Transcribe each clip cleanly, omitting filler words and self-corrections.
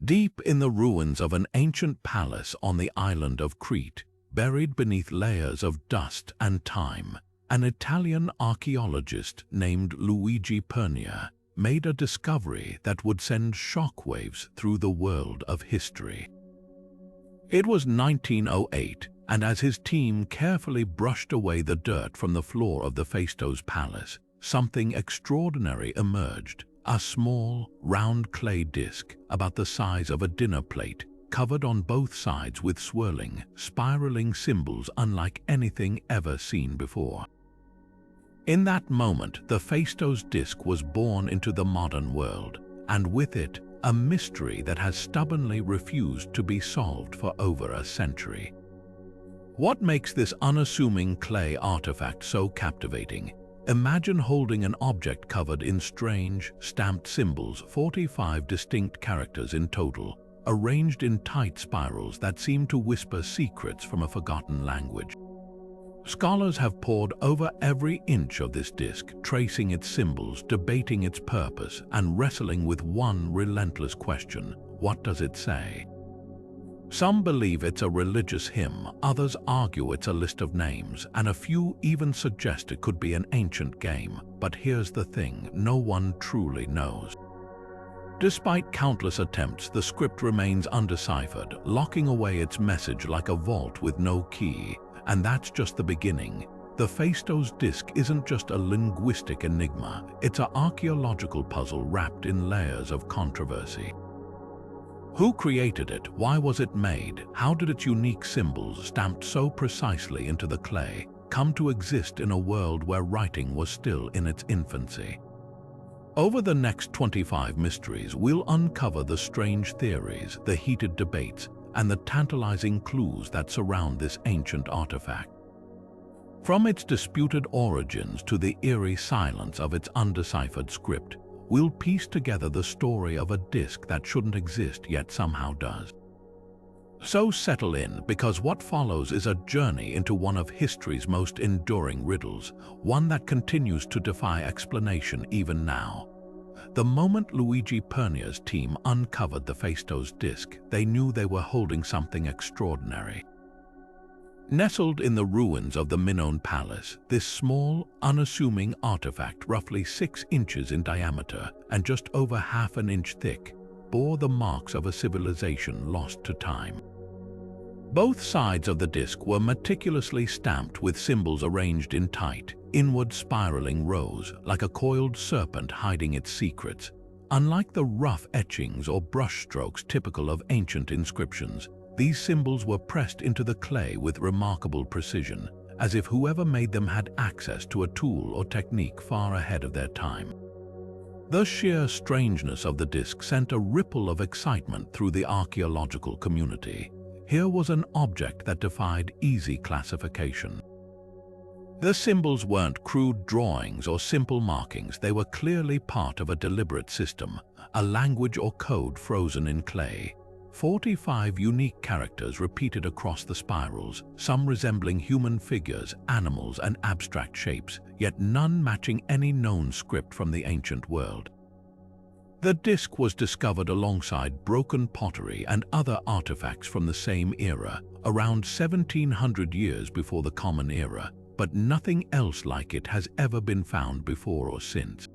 Deep in the ruins of an ancient palace on the island of Crete, buried beneath layers of dust and time, an Italian archaeologist named Luigi Pernier made a discovery that would send shockwaves through the world of history. It was 1908, and as his team carefully brushed away the dirt from the floor of the Phaistos Palace, something extraordinary emerged. A small, round clay disc about the size of a dinner plate, covered on both sides with swirling, spiraling symbols unlike anything ever seen before. In that moment, the Phaistos Disc was born into the modern world, and with it, a mystery that has stubbornly refused to be solved for over a century. What makes this unassuming clay artifact so captivating? Imagine holding an object covered in strange, stamped symbols, 45 distinct characters in total, arranged in tight spirals that seem to whisper secrets from a forgotten language. Scholars have pored over every inch of this disc, tracing its symbols, debating its purpose, and wrestling with one relentless question: what does it say? Some believe it's a religious hymn, others argue it's a list of names, and a few even suggest it could be an ancient game. But here's the thing, no one truly knows. Despite countless attempts, the script remains undeciphered, locking away its message like a vault with no key. And that's just the beginning. The Phaistos Disc isn't just a linguistic enigma, it's an archaeological puzzle wrapped in layers of controversy. Who created it? Why was it made? How did its unique symbols, stamped so precisely into the clay, come to exist in a world where writing was still in its infancy? Over the next 25 mysteries, we'll uncover the strange theories, the heated debates, and the tantalizing clues that surround this ancient artifact. From its disputed origins to the eerie silence of its undeciphered script, we'll piece together the story of a disc that shouldn't exist yet somehow does. So settle in, because what follows is a journey into one of history's most enduring riddles, one that continues to defy explanation even now. The moment Luigi Pernier's team uncovered the Phaistos Disc, they knew they were holding something extraordinary. Nestled in the ruins of the Minoan palace, this small, unassuming artifact, roughly 6 inches in diameter and just over half an inch thick, bore the marks of a civilization lost to time. Both sides of the disc were meticulously stamped with symbols arranged in tight, inward spiraling rows, like a coiled serpent hiding its secrets. Unlike the rough etchings or brushstrokes typical of ancient inscriptions, these symbols were pressed into the clay with remarkable precision, as if whoever made them had access to a tool or technique far ahead of their time. The sheer strangeness of the disc sent a ripple of excitement through the archaeological community. Here was an object that defied easy classification. The symbols weren't crude drawings or simple markings, they were clearly part of a deliberate system, a language or code frozen in clay. 45 unique characters repeated across the spirals, some resembling human figures, animals, and abstract shapes, yet none matching any known script from the ancient world. The disc was discovered alongside broken pottery and other artifacts from the same era, around 1700 years before the Common Era, but nothing else like it has ever been found before or since.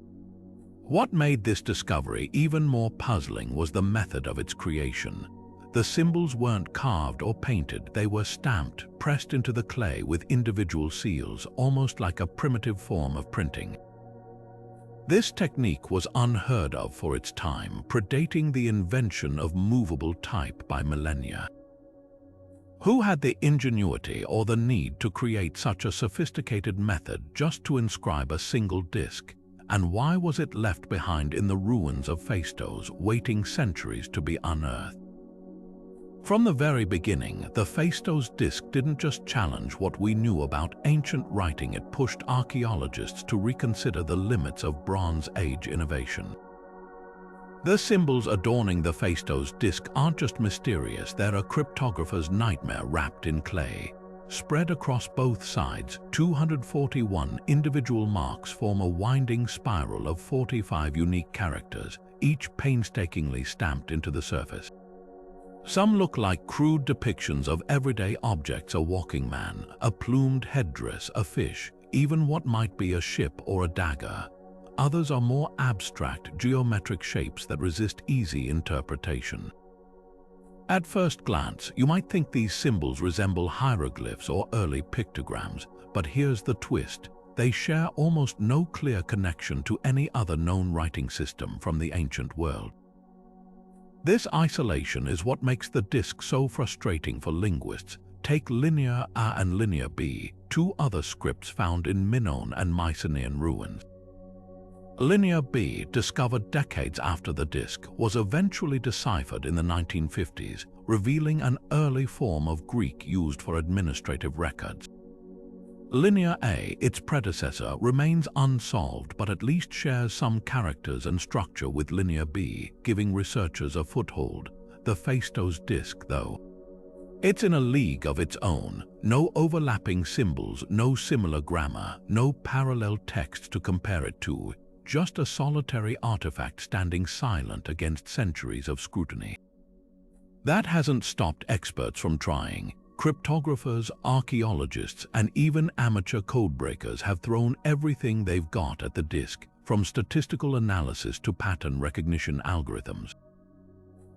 What made this discovery even more puzzling was the method of its creation. The symbols weren't carved or painted, they were stamped, pressed into the clay with individual seals, almost like a primitive form of printing. This technique was unheard of for its time, predating the invention of movable type by millennia. Who had the ingenuity or the need to create such a sophisticated method just to inscribe a single disc? And why was it left behind in the ruins of Phaistos, waiting centuries to be unearthed? From the very beginning, the Phaistos Disc didn't just challenge what we knew about ancient writing, it pushed archaeologists to reconsider the limits of Bronze Age innovation. The symbols adorning the Phaistos Disc aren't just mysterious, they're a cryptographer's nightmare wrapped in clay. Spread across both sides, 241 individual marks form a winding spiral of 45 unique characters, each painstakingly stamped into the surface. Some look like crude depictions of everyday objects: a walking man, a plumed headdress, a fish, even what might be a ship or a dagger. Others are more abstract, geometric shapes that resist easy interpretation. At first glance, you might think these symbols resemble hieroglyphs or early pictograms, but here's the twist. They share almost no clear connection to any other known writing system from the ancient world. This isolation is what makes the disc so frustrating for linguists. Take Linear A and Linear B, two other scripts found in Minoan and Mycenaean ruins. Linear B, discovered decades after the disc, was eventually deciphered in the 1950s, revealing an early form of Greek used for administrative records. Linear A, its predecessor, remains unsolved but at least shares some characters and structure with Linear B, giving researchers a foothold. The Phaistos Disc, though, it's in a league of its own. No overlapping symbols, no similar grammar, no parallel text to compare it to. Just a solitary artifact standing silent against centuries of scrutiny. That hasn't stopped experts from trying. Cryptographers, archaeologists, and even amateur codebreakers have thrown everything they've got at the disc, from statistical analysis to pattern recognition algorithms.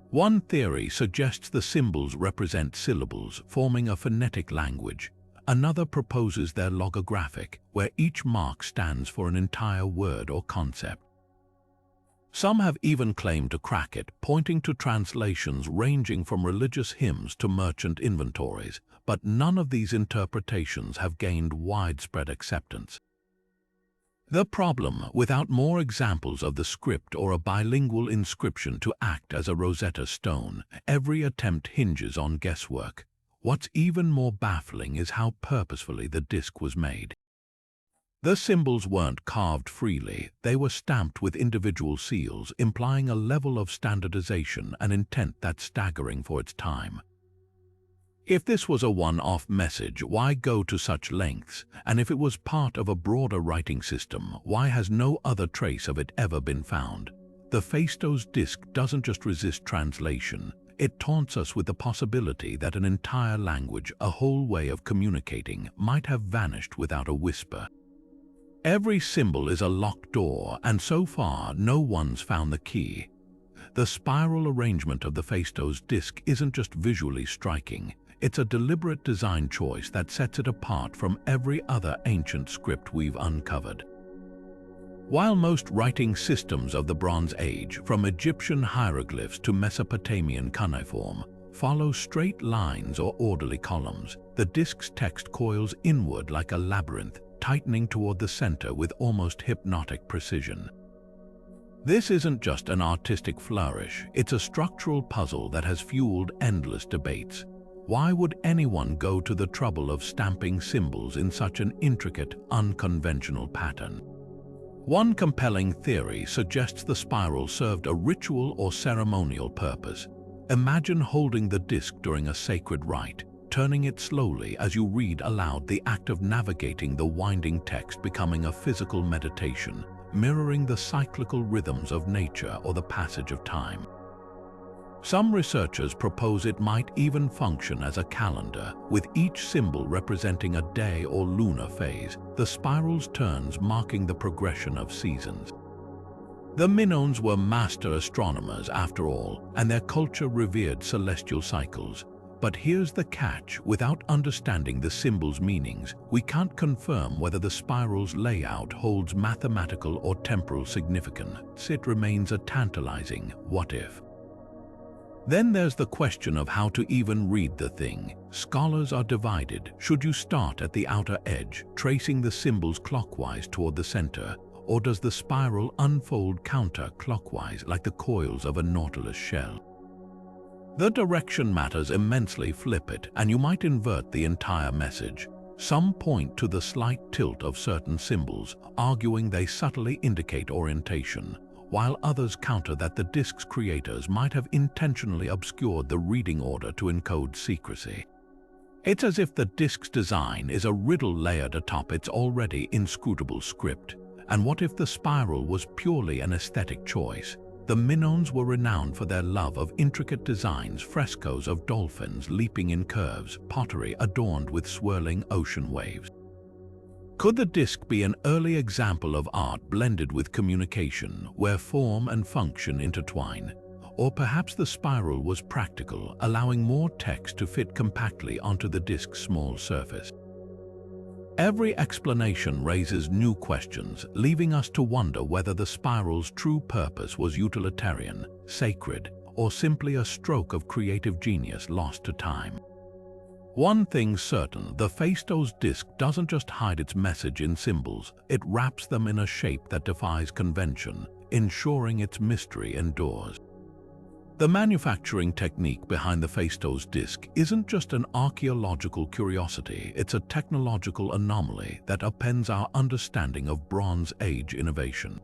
One theory suggests the symbols represent syllables, forming a phonetic language. Another proposes they're logographic, where each mark stands for an entire word or concept. Some have even claimed to crack it, pointing to translations ranging from religious hymns to merchant inventories, but none of these interpretations have gained widespread acceptance. The problem, without more examples of the script or a bilingual inscription to act as a Rosetta Stone, every attempt hinges on guesswork. What's even more baffling is how purposefully the disc was made. The symbols weren't carved freely, they were stamped with individual seals, implying a level of standardization and intent that's staggering for its time. If this was a one-off message, why go to such lengths? And if it was part of a broader writing system, why has no other trace of it ever been found? The Phaistos Disc doesn't just resist translation, it taunts us with the possibility that an entire language, a whole way of communicating, might have vanished without a whisper. Every symbol is a locked door, and so far no one's found the key. The spiral arrangement of the Phaistos Disc isn't just visually striking, it's a deliberate design choice that sets it apart from every other ancient script we've uncovered. While most writing systems of the Bronze Age, from Egyptian hieroglyphs to Mesopotamian cuneiform, follow straight lines or orderly columns, the disc's text coils inward like a labyrinth, tightening toward the center with almost hypnotic precision. This isn't just an artistic flourish, it's a structural puzzle that has fueled endless debates. Why would anyone go to the trouble of stamping symbols in such an intricate, unconventional pattern? One compelling theory suggests the spiral served a ritual or ceremonial purpose. Imagine holding the disc during a sacred rite, turning it slowly as you read aloud, the act of navigating the winding text becoming a physical meditation, mirroring the cyclical rhythms of nature or the passage of time. Some researchers propose it might even function as a calendar, with each symbol representing a day or lunar phase, the spiral's turns marking the progression of seasons. The Minoans were master astronomers after all, and their culture revered celestial cycles. But here's the catch: without understanding the symbol's meanings, we can't confirm whether the spiral's layout holds mathematical or temporal significance. It remains a tantalizing what if. Then there's the question of how to even read the thing. Scholars are divided. Should you start at the outer edge, tracing the symbols clockwise toward the center, or does the spiral unfold counter-clockwise like the coils of a nautilus shell? The direction matters immensely. Flip it, and you might invert the entire message. Some point to the slight tilt of certain symbols, arguing they subtly indicate orientation, while others counter that the disc's creators might have intentionally obscured the reading order to encode secrecy. It's as if the disc's design is a riddle layered atop its already inscrutable script. And what if the spiral was purely an aesthetic choice? The Minoans were renowned for their love of intricate designs, frescoes of dolphins leaping in curves, pottery adorned with swirling ocean waves. Could the disc be an early example of art blended with communication, where form and function intertwine? Or perhaps the spiral was practical, allowing more text to fit compactly onto the disc's small surface. Every explanation raises new questions, leaving us to wonder whether the spiral's true purpose was utilitarian, sacred, or simply a stroke of creative genius lost to time. One thing's certain, the Phaistos Disc doesn't just hide its message in symbols, it wraps them in a shape that defies convention, ensuring its mystery endures. The manufacturing technique behind the Phaistos Disc isn't just an archaeological curiosity, it's a technological anomaly that upends our understanding of Bronze Age innovation.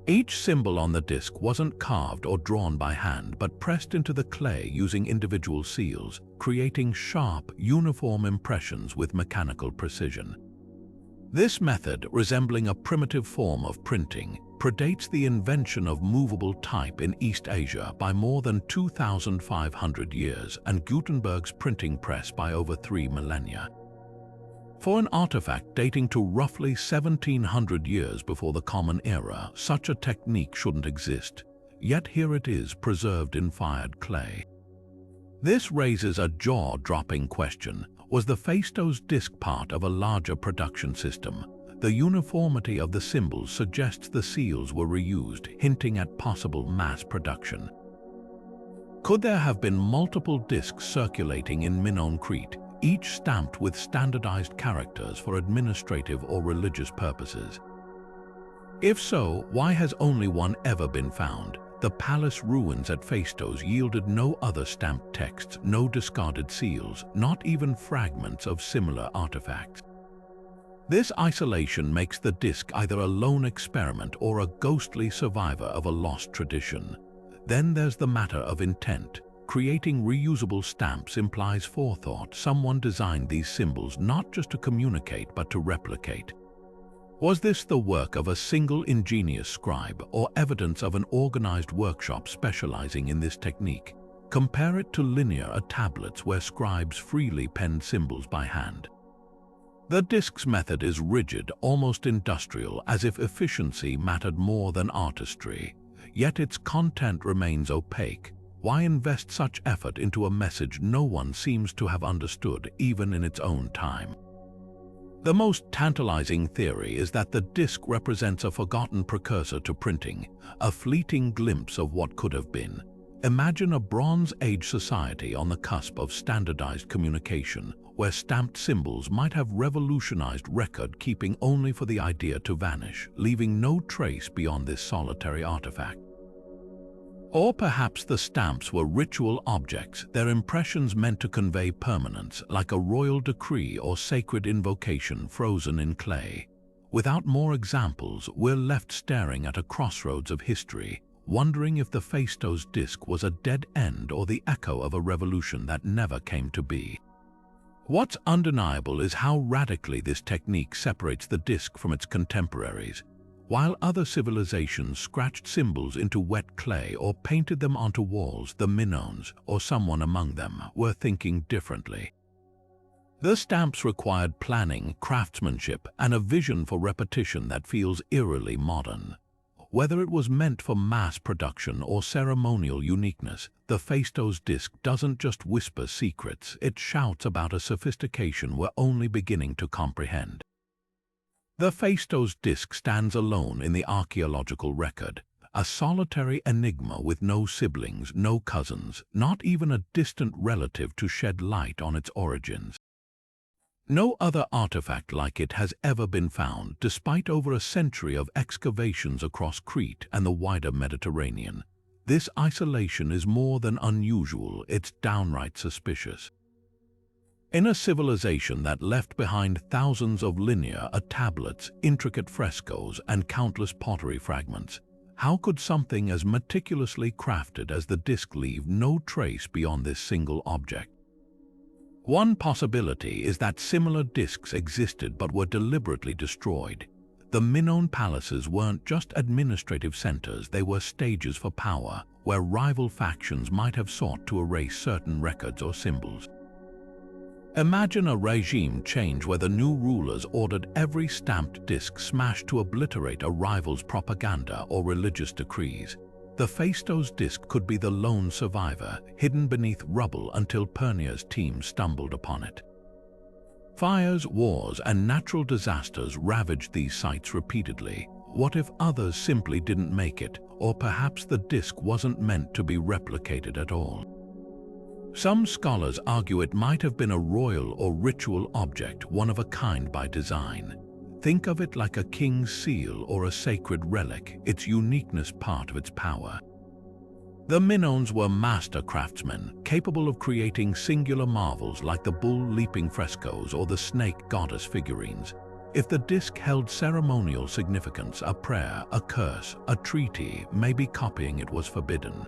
Each symbol on the disc wasn't carved or drawn by hand, but pressed into the clay using individual seals, creating sharp, uniform impressions with mechanical precision. This method, resembling a primitive form of printing, predates the invention of movable type in East Asia by more than 2,500 years and Gutenberg's printing press by over 3 millennia. For an artifact dating to roughly 1,700 years before the Common Era, such a technique shouldn't exist, yet here it is, preserved in fired clay. This raises a jaw-dropping question. Was the Phaistos Disc part of a larger production system? The uniformity of the symbols suggests the seals were reused, hinting at possible mass production. Could there have been multiple discs circulating in Minoan Crete, each stamped with standardized characters for administrative or religious purposes? If so, why has only one ever been found? The palace ruins at Phaistos yielded no other stamped texts, no discarded seals, not even fragments of similar artifacts. This isolation makes the disc either a lone experiment or a ghostly survivor of a lost tradition. Then there's the matter of intent. Creating reusable stamps implies forethought. Someone designed these symbols not just to communicate but to replicate. Was this the work of a single ingenious scribe or evidence of an organized workshop specializing in this technique? Compare it to linear tablets where scribes freely penned symbols by hand. The disc's method is rigid, almost industrial, as if efficiency mattered more than artistry. Yet its content remains opaque. Why invest such effort into a message no one seems to have understood, even in its own time? The most tantalizing theory is that the disc represents a forgotten precursor to printing, a fleeting glimpse of what could have been. Imagine a Bronze Age society on the cusp of standardized communication, where stamped symbols might have revolutionized record-keeping only for the idea to vanish, leaving no trace beyond this solitary artifact. Or perhaps the stamps were ritual objects, their impressions meant to convey permanence, like a royal decree or sacred invocation frozen in clay. Without more examples, we're left staring at a crossroads of history, wondering if the Phaistos Disc was a dead end or the echo of a revolution that never came to be. What's undeniable is how radically this technique separates the disc from its contemporaries. While other civilizations scratched symbols into wet clay or painted them onto walls, the Minoans, or someone among them, were thinking differently. The stamps required planning, craftsmanship, and a vision for repetition that feels eerily modern. Whether it was meant for mass production or ceremonial uniqueness, the Phaistos Disc doesn't just whisper secrets, it shouts about a sophistication we're only beginning to comprehend. The Phaistos Disc stands alone in the archaeological record, a solitary enigma with no siblings, no cousins, not even a distant relative to shed light on its origins. No other artifact like it has ever been found, despite over a century of excavations across Crete and the wider Mediterranean. This isolation is more than unusual, it's downright suspicious. In a civilization that left behind thousands of linear tablets, intricate frescoes, and countless pottery fragments, how could something as meticulously crafted as the disc leave no trace beyond this single object? One possibility is that similar discs existed but were deliberately destroyed. The Minoan palaces weren't just administrative centers, they were stages for power, where rival factions might have sought to erase certain records or symbols. Imagine a regime change where the new rulers ordered every stamped disc smashed to obliterate a rival's propaganda or religious decrees. The Phaistos Disc could be the lone survivor, hidden beneath rubble until Pernier's team stumbled upon it. Fires, wars, and natural disasters ravaged these sites repeatedly. What if others simply didn't make it, or perhaps the disc wasn't meant to be replicated at all? Some scholars argue it might have been a royal or ritual object, one of a kind by design. Think of it like a king's seal or a sacred relic, its uniqueness part of its power. The Minoans were master craftsmen, capable of creating singular marvels like the bull-leaping frescoes or the snake goddess figurines. If the disc held ceremonial significance, a prayer, a curse, a treaty, maybe copying it was forbidden.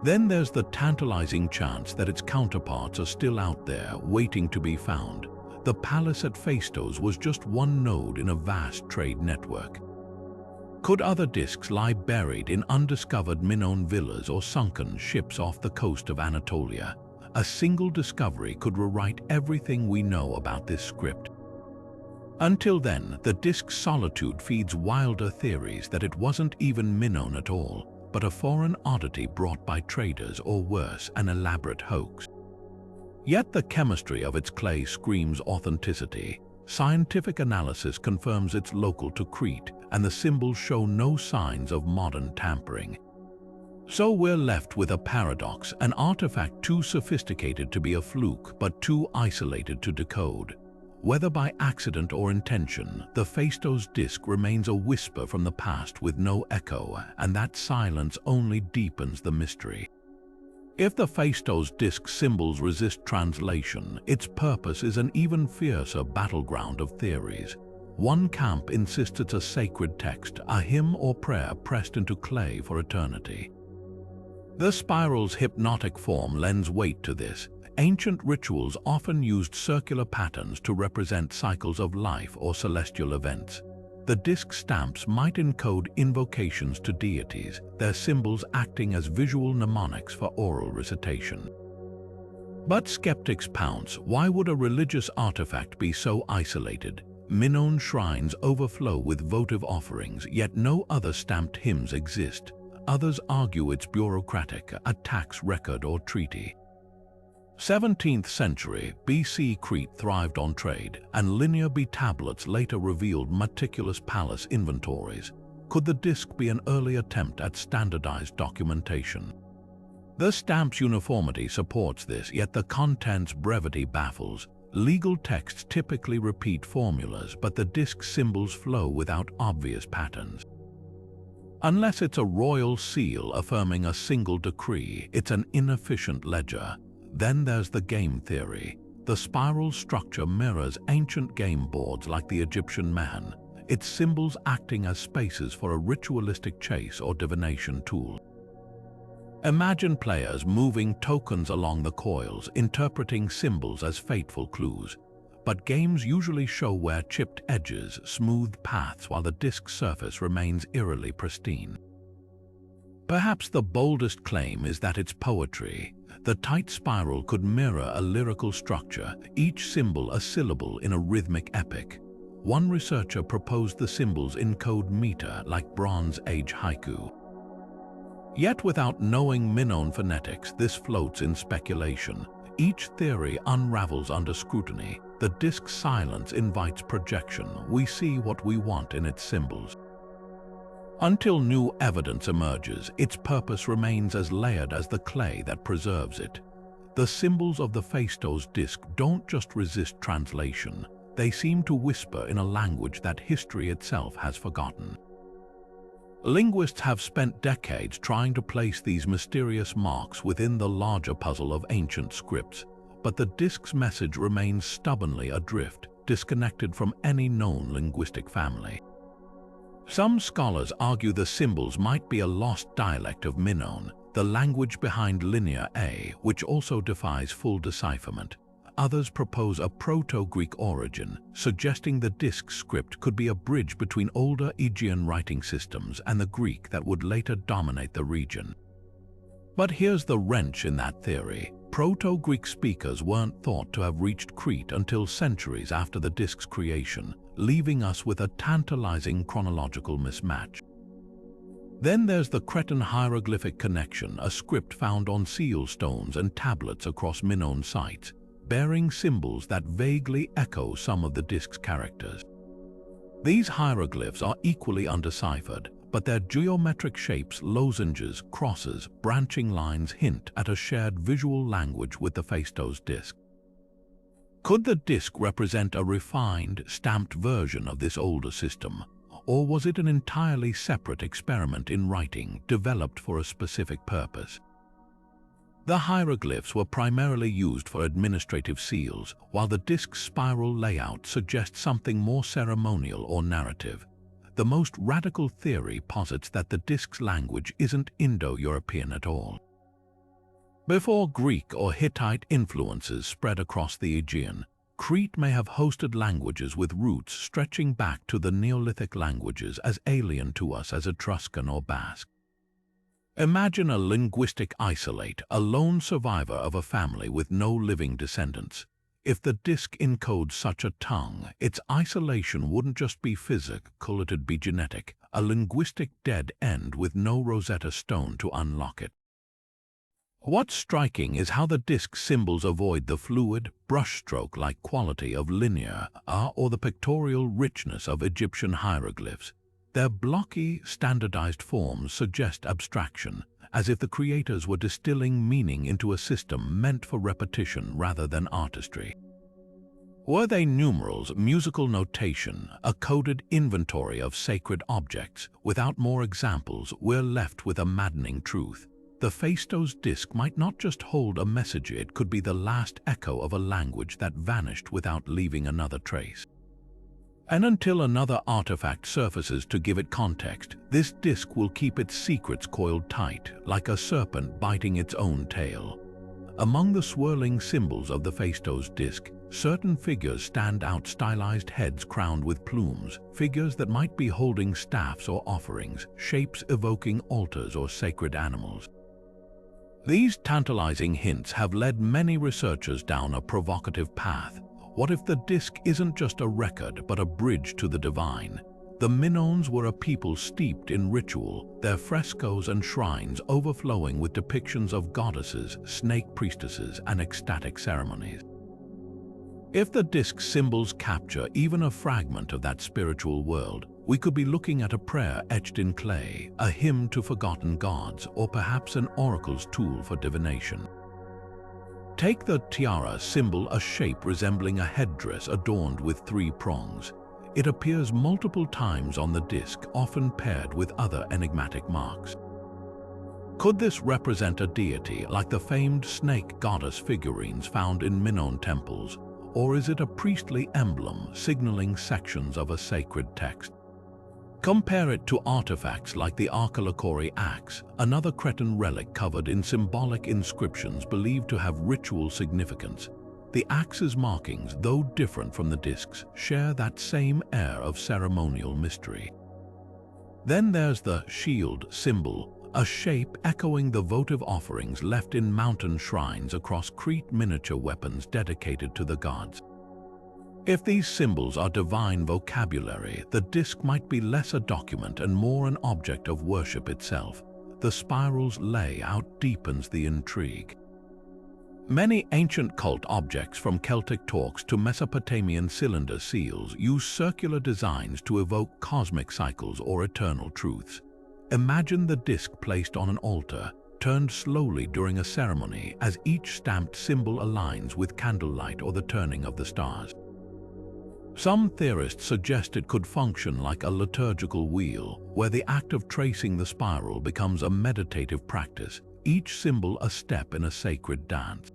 Then there's the tantalizing chance that its counterparts are still out there, waiting to be found. The palace at Phaistos was just one node in a vast trade network. Could other discs lie buried in undiscovered Minoan villas or sunken ships off the coast of Anatolia? A single discovery could rewrite everything we know about this script. Until then, the disc's solitude feeds wilder theories that it wasn't even Minoan at all, but a foreign oddity brought by traders, or worse, an elaborate hoax. Yet the chemistry of its clay screams authenticity. Scientific analysis confirms it's local to Crete, and the symbols show no signs of modern tampering. So we're left with a paradox, an artifact too sophisticated to be a fluke, but too isolated to decode. Whether by accident or intention, the Phaistos Disc remains a whisper from the past with no echo, and that silence only deepens the mystery. If the Phaistos Disc symbols resist translation, its purpose is an even fiercer battleground of theories. One camp insists it's a sacred text, a hymn or prayer pressed into clay for eternity. The spiral's hypnotic form lends weight to this. Ancient rituals often used circular patterns to represent cycles of life or celestial events. The disc stamps might encode invocations to deities, their symbols acting as visual mnemonics for oral recitation. But skeptics pounce. Why would a religious artifact be so isolated? Minoan shrines overflow with votive offerings, yet no other stamped hymns exist. Others argue it's bureaucratic, a tax record or treaty. 17th century BC Crete thrived on trade, and linear B tablets later revealed meticulous palace inventories. Could the disc be an early attempt at standardized documentation? The stamp's uniformity supports this, yet the content's brevity baffles. Legal texts typically repeat formulas, but the disc's symbols flow without obvious patterns. Unless it's a royal seal affirming a single decree, it's an inefficient ledger. Then there's the game theory. The spiral structure mirrors ancient game boards like the Egyptian Mehen, its symbols acting as spaces for a ritualistic chase or divination tool. Imagine players moving tokens along the coils, interpreting symbols as fateful clues. But games usually show where chipped edges, smooth paths, while the disc's surface remains eerily pristine. Perhaps the boldest claim is that it's poetry. The tight spiral could mirror a lyrical structure, each symbol a syllable in a rhythmic epic. One researcher proposed the symbols encode meter like Bronze Age haiku. Yet without knowing Minoan phonetics, this floats in speculation. Each theory unravels under scrutiny. The disc's silence invites projection. We see what we want in its symbols. Until new evidence emerges, its purpose remains as layered as the clay that preserves it. The symbols of the Phaistos Disc don't just resist translation, they seem to whisper in a language that history itself has forgotten. Linguists have spent decades trying to place these mysterious marks within the larger puzzle of ancient scripts, but the disc's message remains stubbornly adrift, disconnected from any known linguistic family. Some scholars argue the symbols might be a lost dialect of Minoan, the language behind Linear A, which also defies full decipherment. others propose a Proto-Greek origin, suggesting the disc script could be a bridge between older Aegean writing systems and the Greek that would later dominate the region. But here's the wrench in that theory. Proto-Greek speakers weren't thought to have reached Crete until centuries after the disc's creation, leaving us with a tantalizing chronological mismatch. Then there's the Cretan hieroglyphic connection, a script found on seal stones and tablets across Minoan sites, bearing symbols that vaguely echo some of the disc's characters. These hieroglyphs are equally undeciphered, but their geometric shapes, lozenges, crosses, branching lines hint at a shared visual language with the Phaistos Disc. Could the disc represent a refined, stamped version of this older system, or was it an entirely separate experiment in writing developed for a specific purpose? The hieroglyphs were primarily used for administrative seals, while the disc's spiral layout suggests something more ceremonial or narrative. The most radical theory posits that the disc's language isn't Indo-European at all. Before Greek or Hittite influences spread across the Aegean, Crete may have hosted languages with roots stretching back to the Neolithic languages as alien to us as Etruscan or Basque. Imagine a linguistic isolate, a lone survivor of a family with no living descendants. If the disc encodes such a tongue, its isolation wouldn't just be physical, it'd be genetic, a linguistic dead end with no Rosetta Stone to unlock it. What's striking is how the disc symbols avoid the fluid, brushstroke-like quality of linear or the pictorial richness of Egyptian hieroglyphs. Their blocky, standardized forms suggest abstraction, as if the creators were distilling meaning into a system meant for repetition rather than artistry. Were they numerals, musical notation, a coded inventory of sacred objects? Without more examples, we're left with a maddening truth. The Phaistos Disc might not just hold a message, it could be the last echo of a language that vanished without leaving another trace. And until another artifact surfaces to give it context, this disc will keep its secrets coiled tight, like a serpent biting its own tail. Among the swirling symbols of the Phaistos Disc, certain figures stand out, stylized heads crowned with plumes, figures that might be holding staffs or offerings, shapes evoking altars or sacred animals. These tantalizing hints have led many researchers down a provocative path. What if the disc isn't just a record but a bridge to the divine? The Minoans were a people steeped in ritual, their frescoes and shrines overflowing with depictions of goddesses, snake priestesses, and ecstatic ceremonies. If the disc's symbols capture even a fragment of that spiritual world, we could be looking at a prayer etched in clay, a hymn to forgotten gods, or perhaps an oracle's tool for divination. Take the tiara symbol, a shape resembling a headdress adorned with 3 prongs. It appears multiple times on the disc, often paired with other enigmatic marks. Could this represent a deity like the famed snake goddess figurines found in Minoan temples, or is it a priestly emblem signaling sections of a sacred text? Compare it to artifacts like the Archaeology axe, another Cretan relic covered in symbolic inscriptions believed to have ritual significance. The axe's markings, though different from the discs, share that same air of ceremonial mystery. Then there's the shield symbol, a shape echoing the votive offerings left in mountain shrines across Crete, miniature weapons dedicated to the gods. If these symbols are divine vocabulary, the disc might be less a document and more an object of worship itself. The spiral's layout deepens the intrigue. Many ancient cult objects, from Celtic torques to Mesopotamian cylinder seals, use circular designs to evoke cosmic cycles or eternal truths. Imagine the disc placed on an altar, turned slowly during a ceremony as each stamped symbol aligns with candlelight or the turning of the stars. Some theorists suggest it could function like a liturgical wheel, where the act of tracing the spiral becomes a meditative practice, each symbol a step in a sacred dance.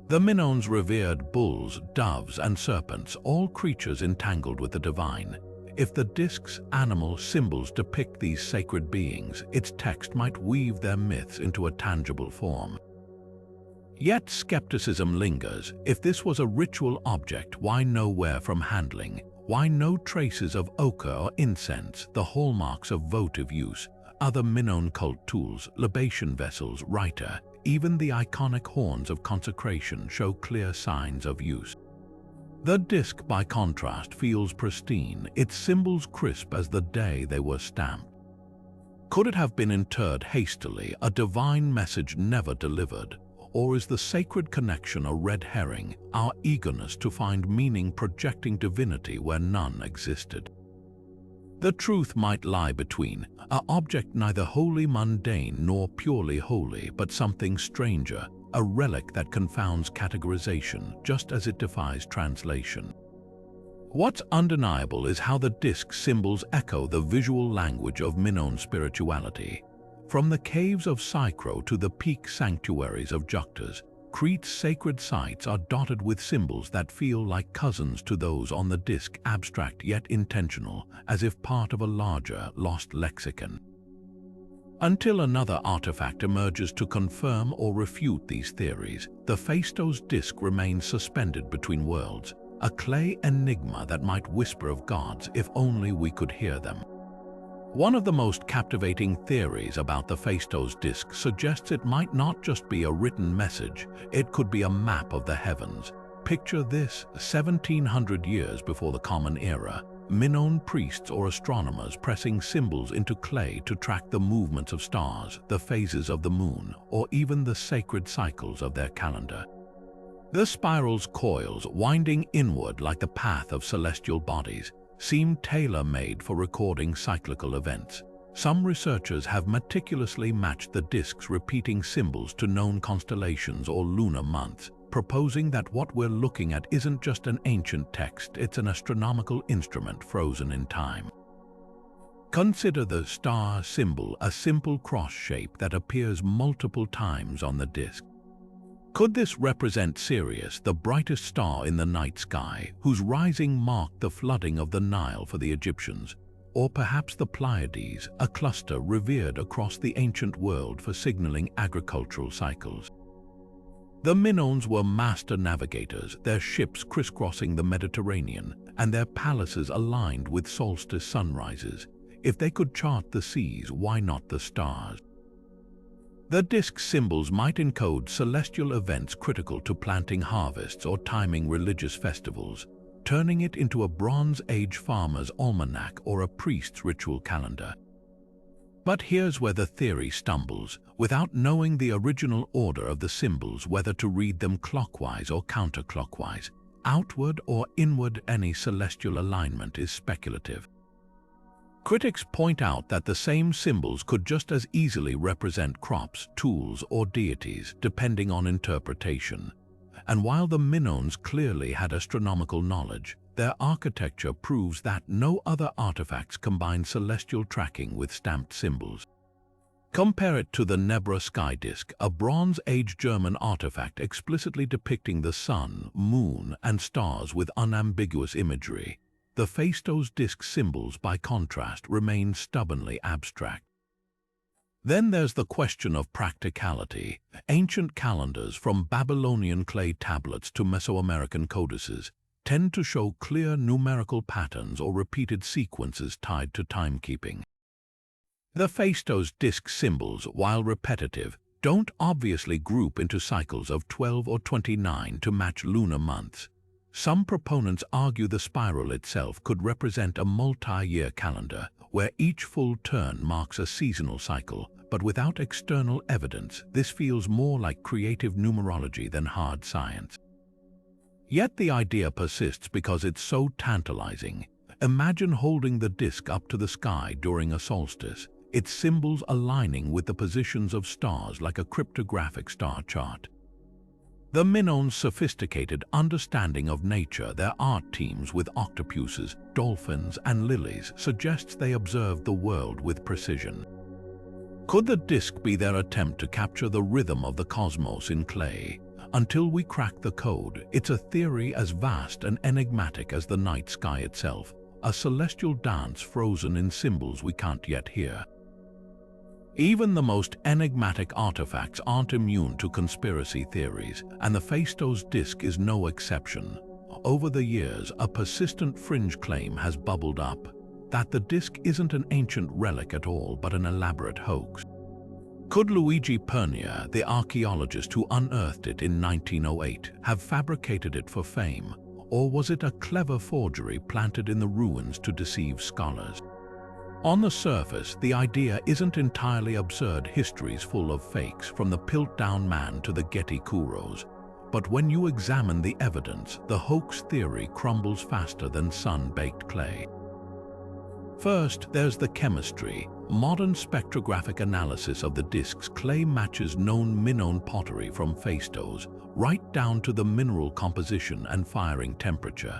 The Minoans revered bulls, doves, and serpents, all creatures entangled with the divine. If the disc's animal symbols depict these sacred beings, its text might weave their myths into a tangible form. Yet skepticism lingers. If this was a ritual object, why nowhere from handling? Why no traces of ochre or incense, the hallmarks of votive use? Other Minoan cult tools, libation vessels, writer, even the iconic horns of consecration show clear signs of use. The disc, by contrast, feels pristine, its symbols crisp as the day they were stamped. Could it have been interred hastily, a divine message never delivered? Or is the sacred connection a red herring, our eagerness to find meaning projecting divinity where none existed? The truth might lie between, an object neither wholly mundane nor purely holy, but something stranger, a relic that confounds categorization just as it defies translation. What's undeniable is how the disc symbols echo the visual language of Minoan spirituality. From the caves of Psychro to the peak sanctuaries of Juctas, Crete's sacred sites are dotted with symbols that feel like cousins to those on the disc, abstract yet intentional, as if part of a larger, lost lexicon. Until another artifact emerges to confirm or refute these theories, the Phaistos Disc remains suspended between worlds, a clay enigma that might whisper of gods if only we could hear them. One of the most captivating theories about the Phaistos Disc suggests it might not just be a written message, it could be a map of the heavens. Picture this: 1700 years before the Common Era, Minoan priests or astronomers pressing symbols into clay to track the movements of stars, the phases of the moon, or even the sacred cycles of their calendar. The spiral's coils, winding inward like the path of celestial bodies, seem tailor-made for recording cyclical events. Some researchers have meticulously matched the disc's repeating symbols to known constellations or lunar months, proposing that what we're looking at isn't just an ancient text, it's an astronomical instrument frozen in time. Consider the star symbol, a simple cross shape that appears multiple times on the disc. Could this represent Sirius, the brightest star in the night sky, whose rising marked the flooding of the Nile for the Egyptians? Or perhaps the Pleiades, a cluster revered across the ancient world for signaling agricultural cycles? The Minoans were master navigators, their ships crisscrossing the Mediterranean, and their palaces aligned with solstice sunrises. If they could chart the seas, why not the stars? The disc symbols might encode celestial events critical to planting harvests or timing religious festivals, turning it into a Bronze Age farmer's almanac or a priest's ritual calendar. But here's where the theory stumbles. Without knowing the original order of the symbols, whether to read them clockwise or counterclockwise, outward or inward, any celestial alignment is speculative. Critics point out that the same symbols could just as easily represent crops, tools, or deities, depending on interpretation. And while the Minoans clearly had astronomical knowledge, their architecture proves that no other artifacts combine celestial tracking with stamped symbols. Compare it to the Nebra sky disk, a Bronze Age German artifact explicitly depicting the sun, moon, and stars with unambiguous imagery. The Phaistos Disc symbols, by contrast, remain stubbornly abstract. Then there's the question of practicality. Ancient calendars, from Babylonian clay tablets to Mesoamerican codices, tend to show clear numerical patterns or repeated sequences tied to timekeeping. The Phaistos Disc symbols, while repetitive, don't obviously group into cycles of 12 or 29 to match lunar months. Some proponents argue the spiral itself could represent a multi-year calendar, where each full turn marks a seasonal cycle, but without external evidence, this feels more like creative numerology than hard science. Yet the idea persists because it's so tantalizing. Imagine holding the disc up to the sky during a solstice, its symbols aligning with the positions of stars like a cryptographic star chart. The Minoans' sophisticated understanding of nature, their art teams with octopuses, dolphins, and lilies, suggests they observed the world with precision. Could the disc be their attempt to capture the rhythm of the cosmos in clay? Until we crack the code, it's a theory as vast and enigmatic as the night sky itself, a celestial dance frozen in symbols we can't yet hear. Even the most enigmatic artifacts aren't immune to conspiracy theories, and the Phaistos Disc is no exception. Over the years, a persistent fringe claim has bubbled up that the disc isn't an ancient relic at all, but an elaborate hoax. Could Luigi Pernier, the archaeologist who unearthed it in 1908, have fabricated it for fame, or was it a clever forgery planted in the ruins to deceive scholars? On the surface, the idea isn't entirely absurd. History's full of fakes, from the Piltdown Man to the Getty Kuros. But when you examine the evidence, the hoax theory crumbles faster than sun-baked clay. First, there's the chemistry. Modern spectrographic analysis of the disc's clay matches known Minoan pottery from Phaistos, right down to the mineral composition and firing temperature.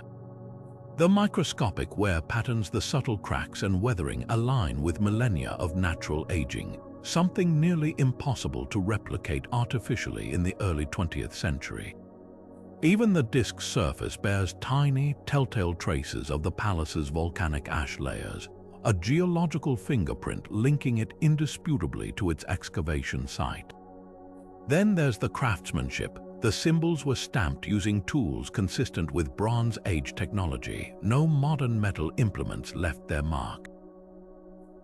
The microscopic wear patterns, the subtle cracks and weathering align with millennia of natural aging, something nearly impossible to replicate artificially in the early 20th century. Even the disc's surface bears tiny, telltale traces of the palace's volcanic ash layers, a geological fingerprint linking it indisputably to its excavation site. Then there's the craftsmanship. The symbols were stamped using tools consistent with Bronze Age technology. No modern metal implements left their mark.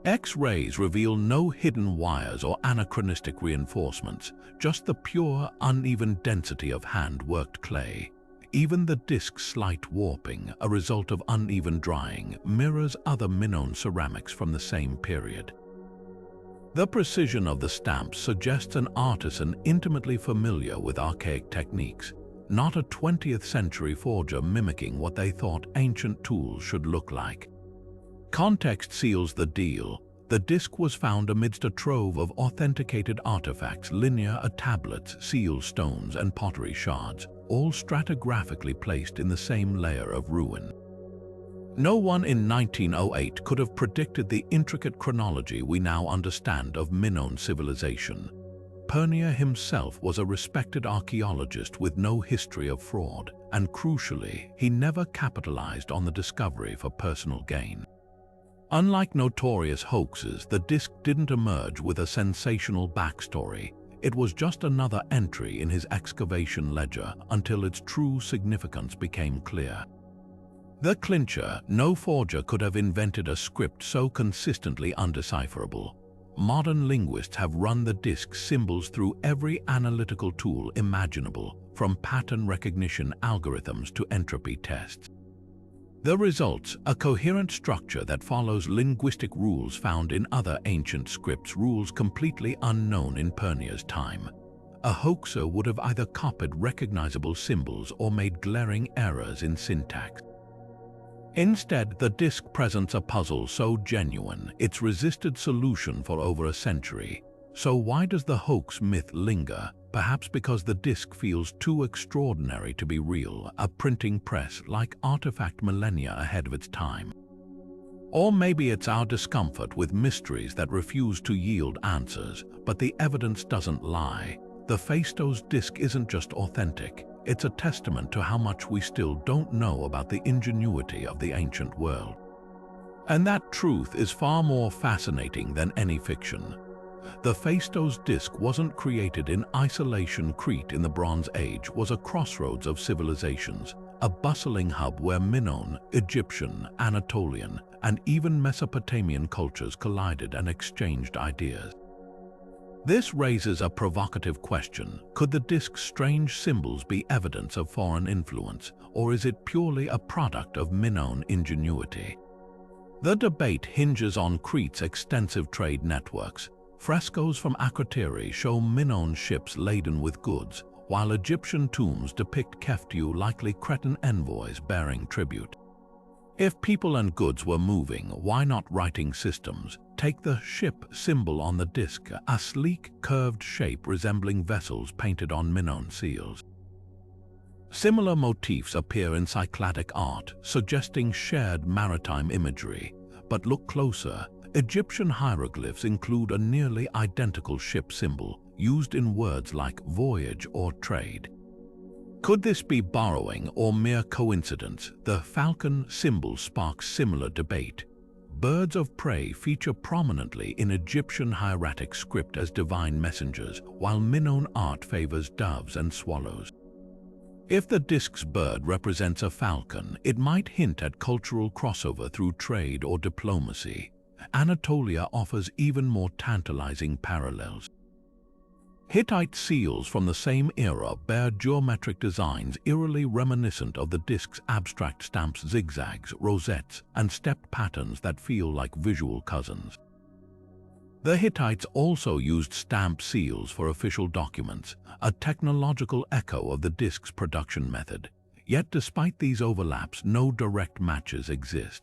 X-rays reveal no hidden wires or anachronistic reinforcements, just the pure, uneven density of hand-worked clay. Even the disc's slight warping, a result of uneven drying, mirrors other Minoan ceramics from the same period. The precision of the stamps suggests an artisan intimately familiar with archaic techniques, not a 20th century forger mimicking what they thought ancient tools should look like. Context seals the deal. The disc was found amidst a trove of authenticated artifacts, linear tablets, seal stones, and pottery shards, all stratigraphically placed in the same layer of ruin. No one in 1908 could have predicted the intricate chronology we now understand of Minoan civilization. Pernier himself was a respected archaeologist with no history of fraud, and crucially, he never capitalized on the discovery for personal gain. Unlike notorious hoaxes, the disc didn't emerge with a sensational backstory. It was just another entry in his excavation ledger until its true significance became clear. The clincher: no forger could have invented a script so consistently undecipherable. Modern linguists have run the disc's symbols through every analytical tool imaginable, from pattern recognition algorithms to entropy tests. The results: a coherent structure that follows linguistic rules found in other ancient scripts, rules completely unknown in Pernier's time. A hoaxer would have either copied recognizable symbols or made glaring errors in syntax. Instead, the disc presents a puzzle so genuine it's resisted solution for over a century. So why does the hoax myth linger? Perhaps because the disc feels too extraordinary to be real, a printing press-like artifact millennia ahead of its time. Or maybe it's our discomfort with mysteries that refuse to yield answers, but the evidence doesn't lie. The Phaistos Disc isn't just authentic, it's a testament to how much we still don't know about the ingenuity of the ancient world. And that truth is far more fascinating than any fiction. The Phaistos Disc wasn't created in isolation. Crete in the Bronze Age was a crossroads of civilizations, a bustling hub where Minoan, Egyptian, Anatolian, and even Mesopotamian cultures collided and exchanged ideas. This raises a provocative question. Could the disc's strange symbols be evidence of foreign influence, or is it purely a product of Minoan ingenuity? The debate hinges on Crete's extensive trade networks. Frescoes from Crete show Minoan ships laden with goods, while Egyptian tombs depict Keftiu, likely Cretan envoys bearing tribute. If people and goods were moving, why not writing systems? Take the ship symbol on the disc, a sleek, curved shape resembling vessels painted on Minoan seals. Similar motifs appear in Cycladic art, suggesting shared maritime imagery. But look closer. Egyptian hieroglyphs include a nearly identical ship symbol, used in words like voyage or trade. Could this be borrowing or mere coincidence? The falcon symbol sparks similar debate. birds of prey feature prominently in Egyptian hieratic script as divine messengers, while Minoan art favors doves and swallows. If the disc's bird represents a falcon, it might hint at cultural crossover through trade or diplomacy. Anatolia offers even more tantalizing parallels. Hittite seals from the same era bear geometric designs eerily reminiscent of the disc's abstract stamps, zigzags, rosettes, and stepped patterns that feel like visual cousins. The Hittites also used stamp seals for official documents, a technological echo of the disc's production method. Yet despite these overlaps, no direct matches exist.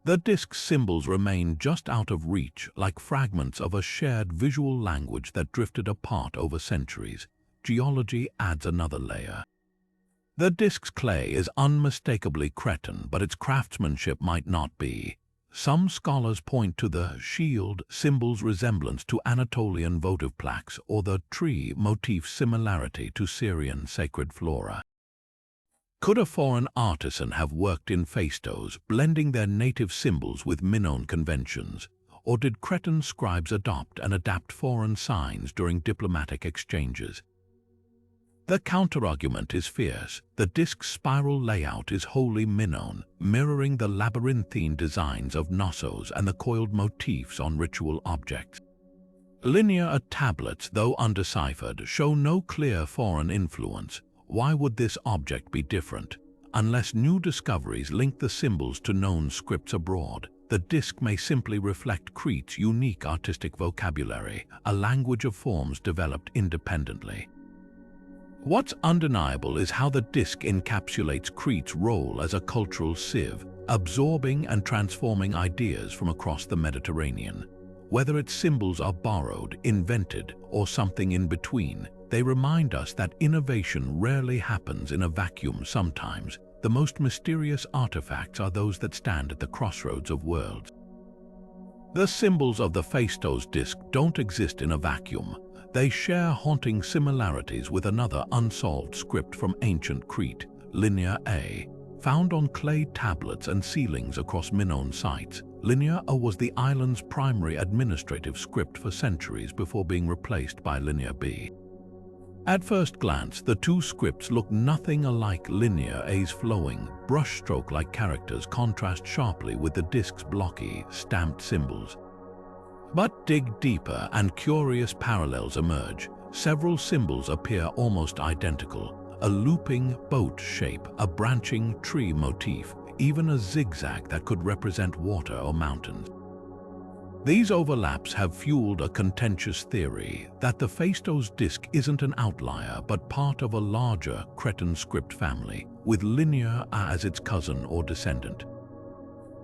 The disc's symbols remain just out of reach, like fragments of a shared visual language that drifted apart over centuries. Geology adds another layer. The disc's clay is unmistakably Cretan, but its craftsmanship might not be. Some scholars point to the shield symbol's resemblance to Anatolian votive plaques or the tree motif's similarity to Syrian sacred flora. Could a foreign artisan have worked in Phaistos, blending their native symbols with Minoan conventions? Or did Cretan scribes adopt and adapt foreign signs during diplomatic exchanges? The counterargument is fierce. The disc's spiral layout is wholly Minoan, mirroring the labyrinthine designs of Knossos and the coiled motifs on ritual objects. Linear tablets, though undeciphered, show no clear foreign influence. Why would this object be different? Unless new discoveries link the symbols to known scripts abroad, the disc may simply reflect Crete's unique artistic vocabulary, a language of forms developed independently. What's undeniable is how the disc encapsulates Crete's role as a cultural sieve, absorbing and transforming ideas from across the Mediterranean. Whether its symbols are borrowed, invented, or something in between, they remind us that innovation rarely happens in a vacuum. Sometimes, the most mysterious artifacts are those that stand at the crossroads of worlds. The symbols of the Phaistos disc don't exist in a vacuum. They share haunting similarities with another unsolved script from ancient Crete, Linear A. Found on clay tablets and ceilings across Minoan sites, Linear A was the island's primary administrative script for centuries before being replaced by Linear B. At first glance, the two scripts look nothing alike. Linear A's flowing, brushstroke-like characters contrast sharply with the disc's blocky, stamped symbols. But dig deeper and curious parallels emerge. Several symbols appear almost identical. A looping boat shape, a branching tree motif, even a zigzag that could represent water or mountains. These overlaps have fueled a contentious theory that the Phaistos disc isn't an outlier but part of a larger Cretan script family, with Linear A as its cousin or descendant.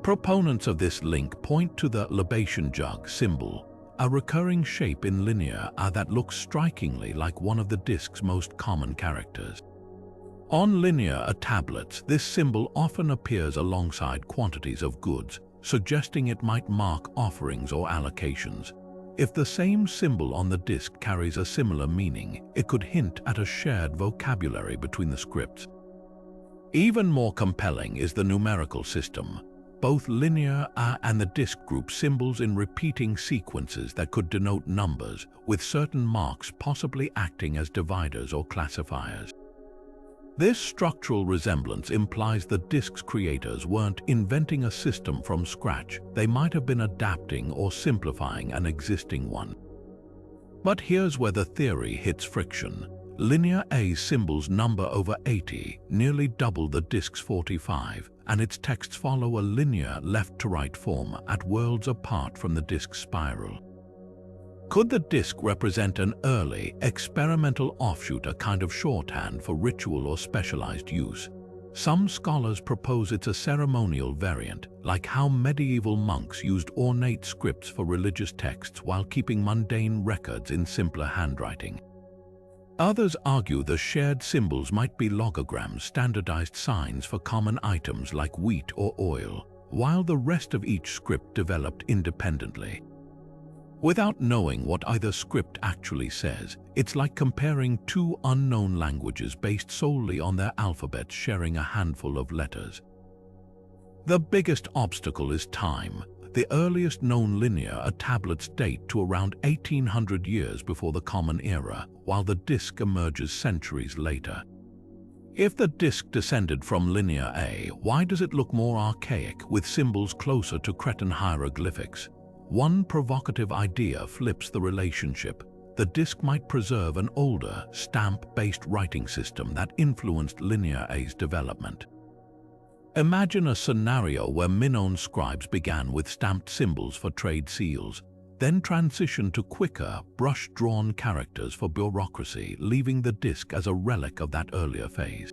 Proponents of this link point to the libation jug symbol, a recurring shape in Linear A that looks strikingly like one of the disc's most common characters. On Linear A tablets, this symbol often appears alongside quantities of goods, suggesting it might mark offerings or allocations. If the same symbol on the disc carries a similar meaning, it could hint at a shared vocabulary between the scripts. Even more compelling is the numerical system. Both Linear A and the disc group symbols in repeating sequences that could denote numbers, with certain marks possibly acting as dividers or classifiers. This structural resemblance implies the disc's creators weren't inventing a system from scratch. They might have been adapting or simplifying an existing one. But here's where the theory hits friction. Linear A's symbols number over 80, nearly double the disc's 45, and its texts follow a linear left-to-right form at worlds apart from the disc's spiral. Could the disc represent an early, experimental offshoot, a kind of shorthand for ritual or specialized use? Some scholars propose it's a ceremonial variant, like how medieval monks used ornate scripts for religious texts while keeping mundane records in simpler handwriting. Others argue the shared symbols might be logograms, standardized signs for common items like wheat or oil, while the rest of each script developed independently. Without knowing what either script actually says, it's like comparing two unknown languages based solely on their alphabets sharing a handful of letters. The biggest obstacle is time. The earliest known linear tablets date to around 1800 years before the Common Era, while the disc emerges centuries later. If the disc descended from Linear A, why does it look more archaic, with symbols closer to Cretan hieroglyphics? One provocative idea flips the relationship. The disc might preserve an older, stamp-based writing system that influenced Linear A's development. Imagine a scenario where Minoan scribes began with stamped symbols for trade seals, then transitioned to quicker, brush-drawn characters for bureaucracy, leaving the disc as a relic of that earlier phase.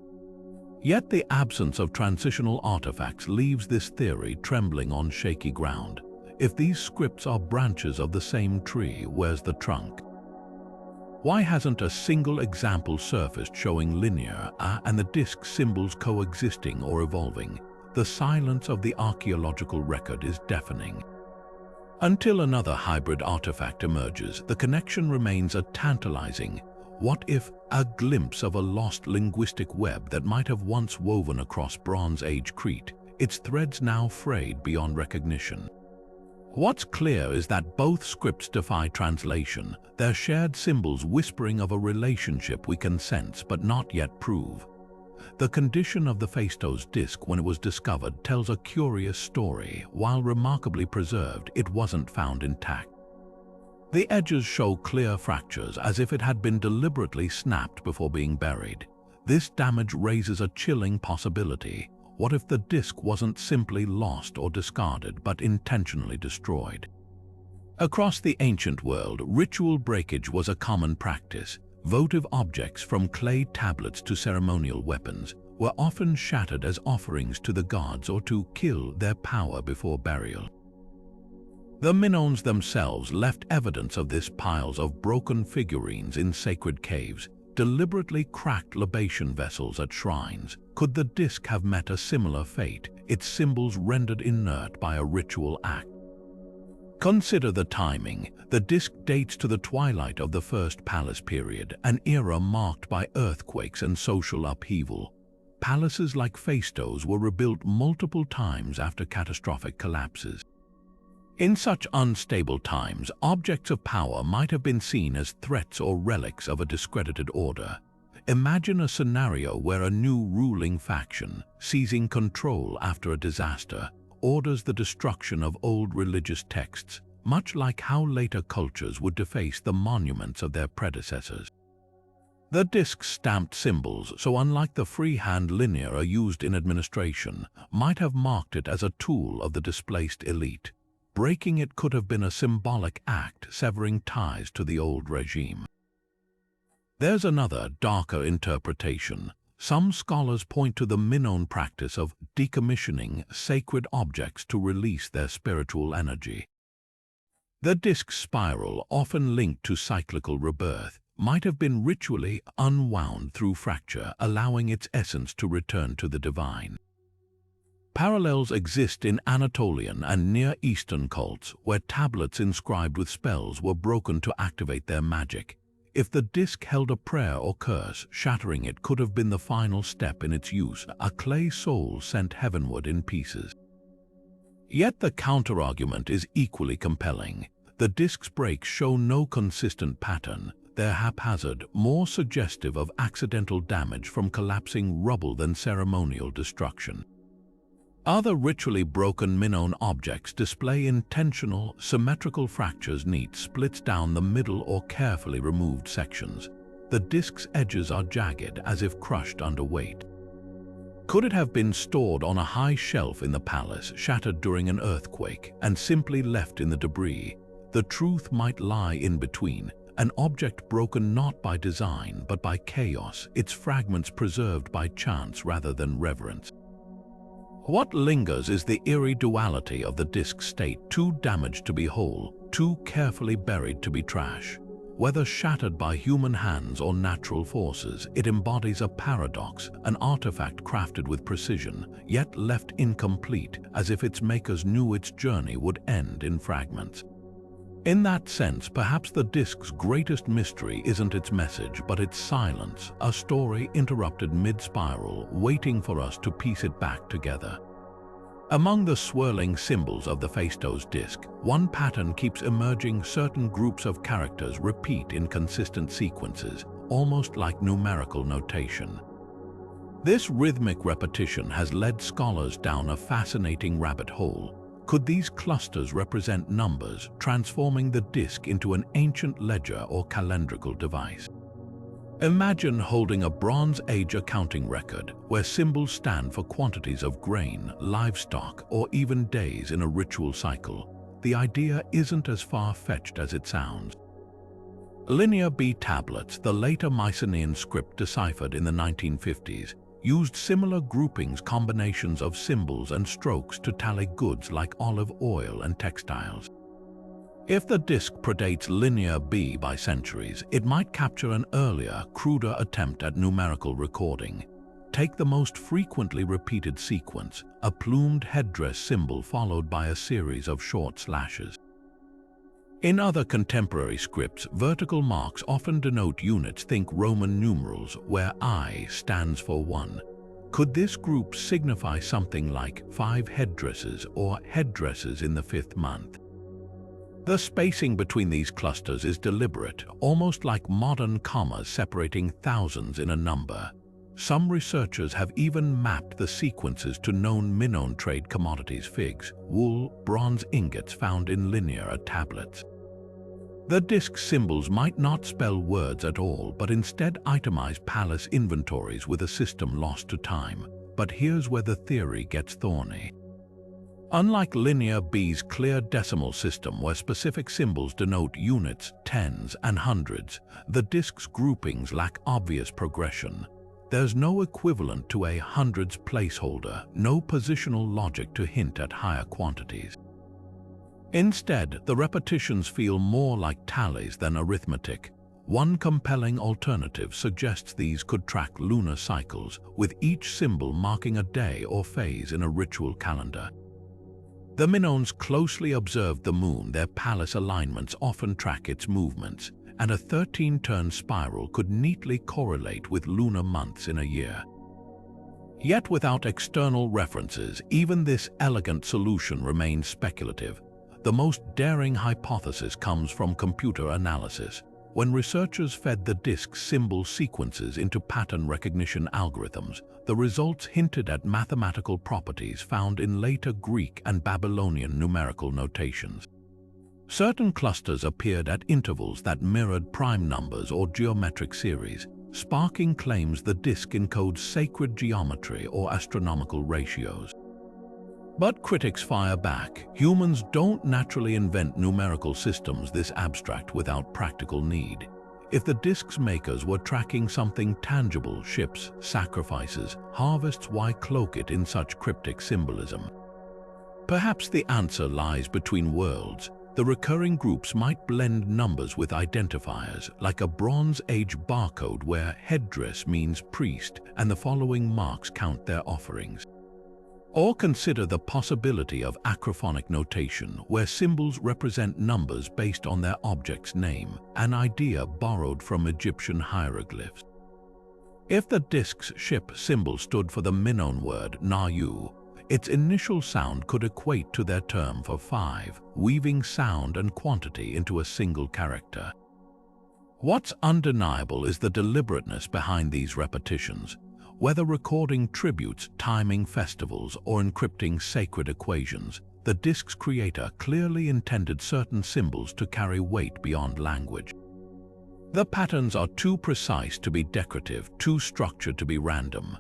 Yet the absence of transitional artifacts leaves this theory trembling on shaky ground. If these scripts are branches of the same tree, where's the trunk? Why hasn't a single example surfaced showing linear and the disc symbols coexisting or evolving? The silence of the archaeological record is deafening. Until another hybrid artifact emerges, the connection remains tantalizing. What if a glimpse of a lost linguistic web that might have once woven across Bronze Age Crete, its threads now frayed beyond recognition? What's clear is that both scripts defy translation, their shared symbols whispering of a relationship we can sense but not yet prove. The condition of the Phaistos Disc when it was discovered tells a curious story. While remarkably preserved, it wasn't found intact. The edges show clear fractures, as if it had been deliberately snapped before being buried. This damage raises a chilling possibility. What if the disc wasn't simply lost or discarded, but intentionally destroyed? Across the ancient world, ritual breakage was a common practice. Votive objects, from clay tablets to ceremonial weapons, were often shattered as offerings to the gods or to kill their power before burial. The Minoans themselves left evidence of this: piles of broken figurines in sacred caves, deliberately cracked libation vessels at shrines. Could the disc have met a similar fate, its symbols rendered inert by a ritual act? Consider the timing. The disc dates to the twilight of the First Palace period, an era marked by earthquakes and social upheaval. Palaces like Phaistos were rebuilt multiple times after catastrophic collapses. In such unstable times, objects of power might have been seen as threats or relics of a discredited order. Imagine a scenario where a new ruling faction, seizing control after a disaster, orders the destruction of old religious texts, much like how later cultures would deface the monuments of their predecessors. The disc's stamped symbols, so unlike the freehand linear used in administration, might have marked it as a tool of the displaced elite. Breaking it could have been a symbolic act, severing ties to the old regime. There's another, darker interpretation. Some scholars point to the Minoan practice of decommissioning sacred objects to release their spiritual energy. The disc's spiral, often linked to cyclical rebirth, might have been ritually unwound through fracture, allowing its essence to return to the divine. Parallels exist in Anatolian and Near Eastern cults, where tablets inscribed with spells were broken to activate their magic. If the disc held a prayer or curse, shattering it could have been the final step in its use, a clay soul sent heavenward in pieces. Yet the counterargument is equally compelling. The disc's breaks show no consistent pattern. They're haphazard, more suggestive of accidental damage from collapsing rubble than ceremonial destruction. Other ritually broken Minoan objects display intentional, symmetrical fractures, neat splits down the middle or carefully removed sections. The disc's edges are jagged, as if crushed under weight. Could it have been stored on a high shelf in the palace, shattered during an earthquake, and simply left in the debris? The truth might lie in between, an object broken not by design but by chaos, its fragments preserved by chance rather than reverence. What lingers is the eerie duality of the disc's state, too damaged to be whole, too carefully buried to be trash. Whether shattered by human hands or natural forces, it embodies a paradox, an artifact crafted with precision, yet left incomplete, as if its makers knew its journey would end in fragments. In that sense, perhaps the disc's greatest mystery isn't its message, but its silence, a story interrupted mid-spiral, waiting for us to piece it back together. Among the swirling symbols of the Phaistos Disc, one pattern keeps emerging. Certain groups of characters repeat in consistent sequences, almost like numerical notation. This rhythmic repetition has led scholars down a fascinating rabbit hole. Could these clusters represent numbers, transforming the disc into an ancient ledger or calendrical device? Imagine holding a Bronze Age accounting record where symbols stand for quantities of grain, livestock, or even days in a ritual cycle. The idea isn't as far-fetched as it sounds. Linear B tablets, the later Mycenaean script deciphered in the 1950s, used similar groupings, combinations of symbols and strokes to tally goods like olive oil and textiles. If the disc predates Linear B by centuries, it might capture an earlier, cruder attempt at numerical recording. Take the most frequently repeated sequence, a plumed headdress symbol followed by a series of short slashes. In other contemporary scripts, vertical marks often denote units. Think Roman numerals, where I stands for 1. Could this group signify something like 5 headdresses or headdresses in the 5th month? The spacing between these clusters is deliberate, almost like modern commas separating thousands in a number. Some researchers have even mapped the sequences to known Minoan trade commodities: figs, wool, bronze ingots found in linear tablets. The disc symbols might not spell words at all, but instead itemize palace inventories with a system lost to time. But here's where the theory gets thorny. Unlike Linear B's clear decimal system where specific symbols denote units, tens, and hundreds, the disc's groupings lack obvious progression. There's no equivalent to a hundreds placeholder, no positional logic to hint at higher quantities. Instead, the repetitions feel more like tallies than arithmetic. One compelling alternative suggests these could track lunar cycles, with each symbol marking a day or phase in a ritual calendar. The Minoans closely observed the moon. Their palace alignments often track its movements, and a 13-turn spiral could neatly correlate with lunar months in a year. Yet without external references, even this elegant solution remains speculative. The most daring hypothesis comes from computer analysis. When researchers fed the disc symbol sequences into pattern recognition algorithms, the results hinted at mathematical properties found in later Greek and Babylonian numerical notations. Certain clusters appeared at intervals that mirrored prime numbers or geometric series, sparking claims the disc encodes sacred geometry or astronomical ratios. But critics fire back. Humans don't naturally invent numerical systems this abstract without practical need. If the disc's makers were tracking something tangible, ships, sacrifices, harvests, why cloak it in such cryptic symbolism? Perhaps the answer lies between worlds. The recurring groups might blend numbers with identifiers, like a Bronze Age barcode where headdress means priest and the following marks count their offerings. Or consider the possibility of acrophonic notation, where symbols represent numbers based on their object's name, an idea borrowed from Egyptian hieroglyphs. If the disc's ship symbol stood for the Minoan word Nayu, its initial sound could equate to their term for 5, weaving sound and quantity into a single character. What's undeniable is the deliberateness behind these repetitions. Whether recording tributes, timing festivals, or encrypting sacred equations, the disc's creator clearly intended certain symbols to carry weight beyond language. The patterns are too precise to be decorative, too structured to be random.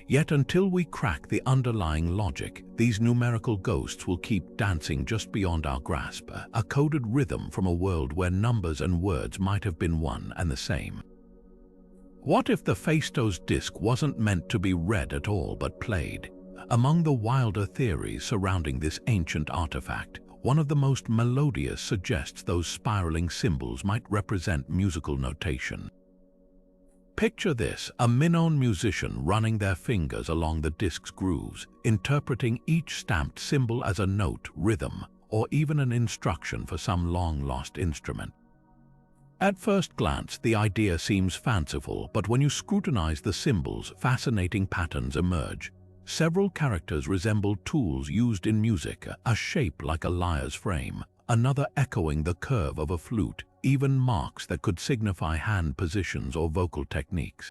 Yet until we crack the underlying logic, these numerical ghosts will keep dancing just beyond our grasp, a coded rhythm from a world where numbers and words might have been one and the same. What if the Phaistos Disc wasn't meant to be read at all but played? Among the wilder theories surrounding this ancient artifact, one of the most melodious suggests those spiraling symbols might represent musical notation. Picture this, a Minoan musician running their fingers along the disc's grooves, interpreting each stamped symbol as a note, rhythm, or even an instruction for some long-lost instrument. At first glance, the idea seems fanciful, but when you scrutinize the symbols, fascinating patterns emerge. Several characters resemble tools used in music, a shape like a lyre's frame, another echoing the curve of a flute, even marks that could signify hand positions or vocal techniques.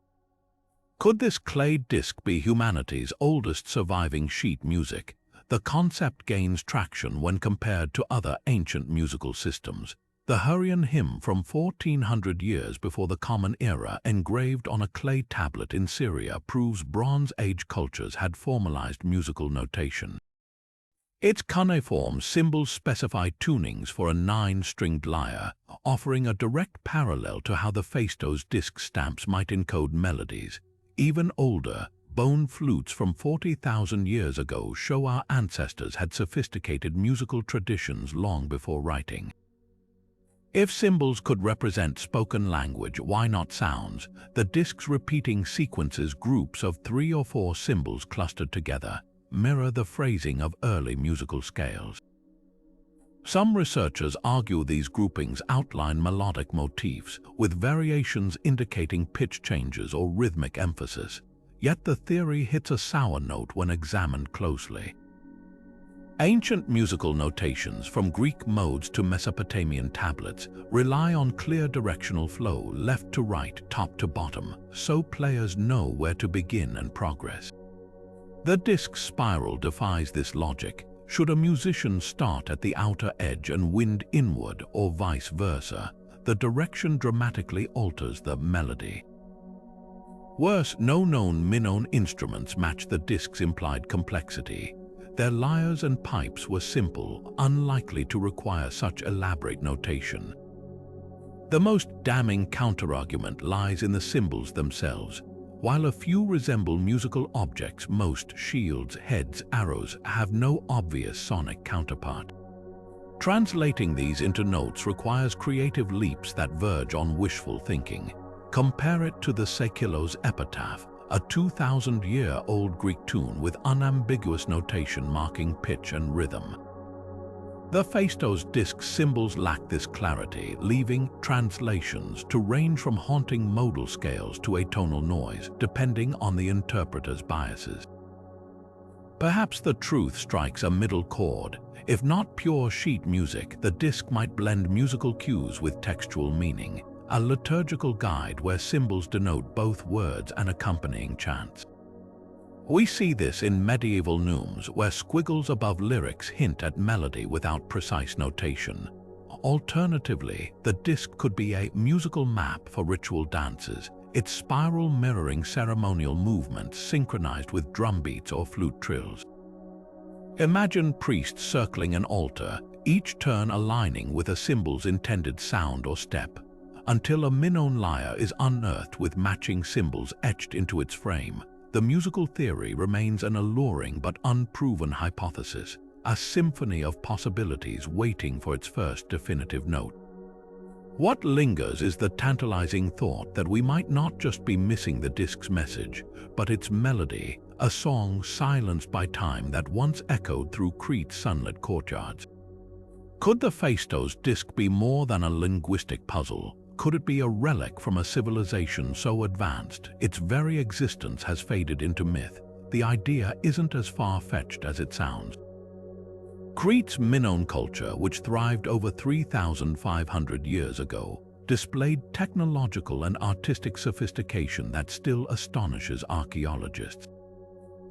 Could this clay disc be humanity's oldest surviving sheet music? The concept gains traction when compared to other ancient musical systems. The Hurrian hymn from 1400 years before the Common Era, engraved on a clay tablet in Syria, proves Bronze Age cultures had formalized musical notation. Its cuneiform symbols specify tunings for a 9-stringed lyre, offering a direct parallel to how the Phaistos Disc stamps might encode melodies. Even older, bone flutes from 40,000 years ago show our ancestors had sophisticated musical traditions long before writing. If symbols could represent spoken language, why not sounds? The disc's repeating sequences, groups of 3 or 4 symbols clustered together, mirror the phrasing of early musical scales. Some researchers argue these groupings outline melodic motifs, with variations indicating pitch changes or rhythmic emphasis. Yet the theory hits a sour note when examined closely. Ancient musical notations, from Greek modes to Mesopotamian tablets, rely on clear directional flow, left to right, top to bottom, so players know where to begin and progress. The disc's spiral defies this logic. Should a musician start at the outer edge and wind inward, or vice versa, the direction dramatically alters the melody. Worse, no known Minoan instruments match the disc's implied complexity. Their lyres and pipes were simple, unlikely to require such elaborate notation. The most damning counterargument lies in the symbols themselves. While a few resemble musical objects, most shields, heads, arrows have no obvious sonic counterpart. Translating these into notes requires creative leaps that verge on wishful thinking. Compare it to the Sekillo's epitaph, a 2,000-year-old Greek tune with unambiguous notation marking pitch and rhythm. The Phaistos Disc symbols lack this clarity, leaving translations to range from haunting modal scales to atonal noise, depending on the interpreter's biases. Perhaps the truth strikes a middle chord. If not pure sheet music, the disc might blend musical cues with textual meaning, a liturgical guide where symbols denote both words and accompanying chants. We see this in medieval neumes, where squiggles above lyrics hint at melody without precise notation. Alternatively, the disc could be a musical map for ritual dances, its spiral mirroring ceremonial movements synchronized with drum beats or flute trills. Imagine priests circling an altar, each turn aligning with a symbol's intended sound or step, until a Minoan lyre is unearthed with matching symbols etched into its frame. The musical theory remains an alluring but unproven hypothesis, a symphony of possibilities waiting for its first definitive note. What lingers is the tantalizing thought that we might not just be missing the disc's message, but its melody, a song silenced by time that once echoed through Crete's sunlit courtyards. Could the Phaistos Disc be more than a linguistic puzzle? Could it be a relic from a civilization so advanced its very existence has faded into myth? The idea isn't as far-fetched as it sounds. Crete's Minoan culture, which thrived over 3,500 years ago, displayed technological and artistic sophistication that still astonishes archaeologists.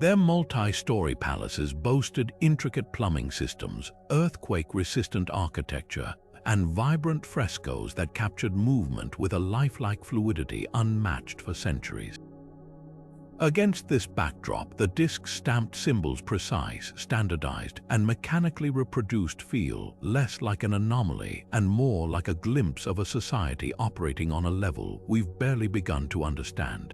Their multi-story palaces boasted intricate plumbing systems, earthquake-resistant architecture, and vibrant frescoes that captured movement with a lifelike fluidity unmatched for centuries. Against this backdrop, the disc's stamped symbols, precise, standardized, and mechanically reproduced, feel less like an anomaly and more like a glimpse of a society operating on a level we've barely begun to understand.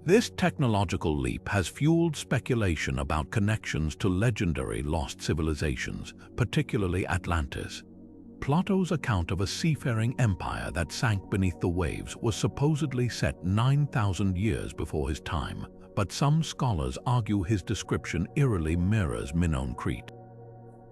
This technological leap has fueled speculation about connections to legendary lost civilizations, particularly Atlantis. Plato's account of a seafaring empire that sank beneath the waves was supposedly set 9,000 years before his time, but some scholars argue his description eerily mirrors Minoan Crete.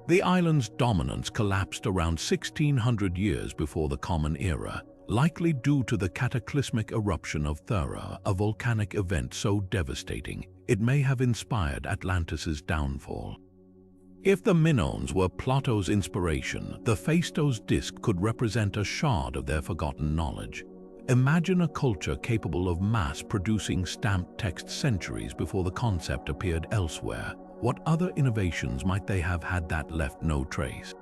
The island's dominance collapsed around 1,600 years before the Common Era, likely due to the cataclysmic eruption of Thera, a volcanic event so devastating it may have inspired Atlantis' downfall. If the Minoans were Plato's inspiration, the Phaistos Disc could represent a shard of their forgotten knowledge. Imagine a culture capable of mass-producing stamped text centuries before the concept appeared elsewhere. What other innovations might they have had that left no trace?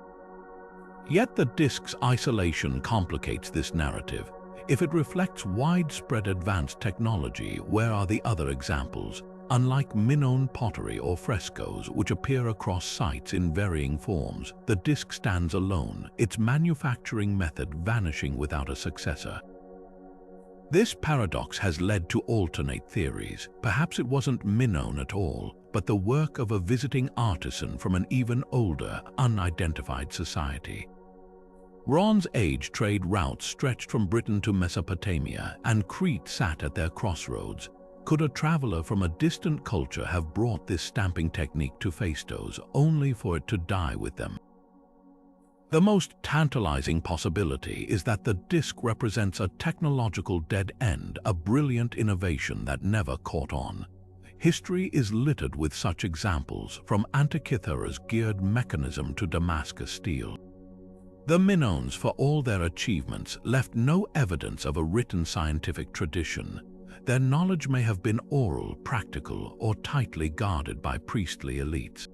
Yet the disc's isolation complicates this narrative. If it reflects widespread advanced technology, where are the other examples? Unlike Minoan pottery or frescoes, which appear across sites in varying forms, the disc stands alone, its manufacturing method vanishing without a successor. This paradox has led to alternate theories. Perhaps it wasn't Minoan at all, but the work of a visiting artisan from an even older, unidentified society. Bronze Age trade routes stretched from Britain to Mesopotamia, and Crete sat at their crossroads. Could a traveler from a distant culture have brought this stamping technique to Phaistos, only for it to die with them? The most tantalizing possibility is that the disc represents a technological dead end, a brilliant innovation that never caught on. History is littered with such examples, from Antikythera's geared mechanism to Damascus steel. The Minoans, for all their achievements, left no evidence of a written scientific tradition. Their knowledge may have been oral, practical, or tightly guarded by priestly elites.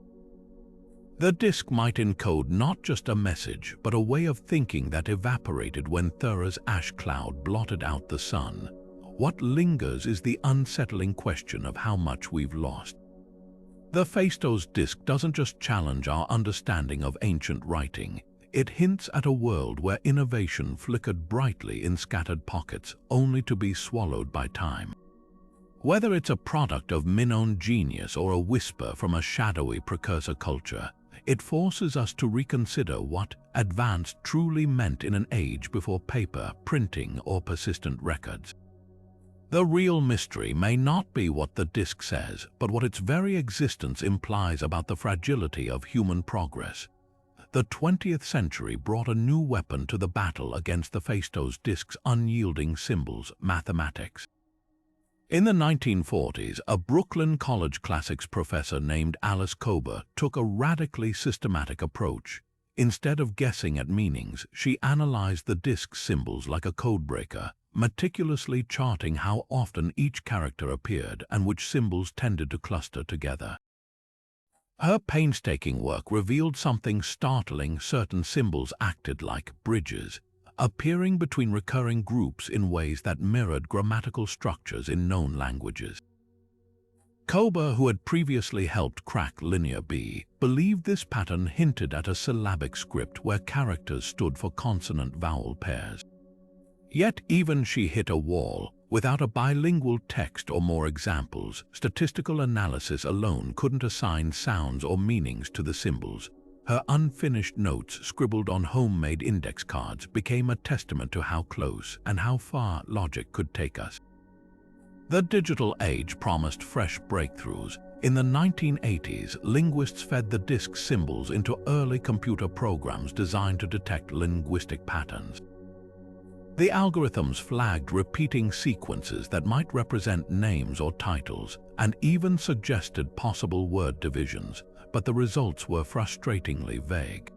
The disc might encode not just a message, but a way of thinking that evaporated when Thera's ash cloud blotted out the sun. What lingers is the unsettling question of how much we've lost. The Phaistos Disc doesn't just challenge our understanding of ancient writing. It hints at a world where innovation flickered brightly in scattered pockets, only to be swallowed by time. Whether it's a product of Minoan genius or a whisper from a shadowy precursor culture, it forces us to reconsider what advanced truly meant in an age before paper, printing, or persistent records. The real mystery may not be what the disc says, but what its very existence implies about the fragility of human progress. The 20th century brought a new weapon to the battle against the Phaistos Disc's unyielding symbols, mathematics. In the 1940s, a Brooklyn College classics professor named Alice Kober took a radically systematic approach. Instead of guessing at meanings, she analyzed the disc's symbols like a codebreaker, meticulously charting how often each character appeared and which symbols tended to cluster together. Her painstaking work revealed something startling. Certain symbols acted like bridges, appearing between recurring groups in ways that mirrored grammatical structures in known languages. Kober, who had previously helped crack Linear B, believed this pattern hinted at a syllabic script where characters stood for consonant-vowel pairs. Yet even she hit a wall. Without a bilingual text or more examples, statistical analysis alone couldn't assign sounds or meanings to the symbols. Her unfinished notes, scribbled on homemade index cards, became a testament to how close and how far logic could take us. The digital age promised fresh breakthroughs. In the 1980s, linguists fed the disc symbols into early computer programs designed to detect linguistic patterns. The algorithms flagged repeating sequences that might represent names or titles, and even suggested possible word divisions, but the results were frustratingly vague.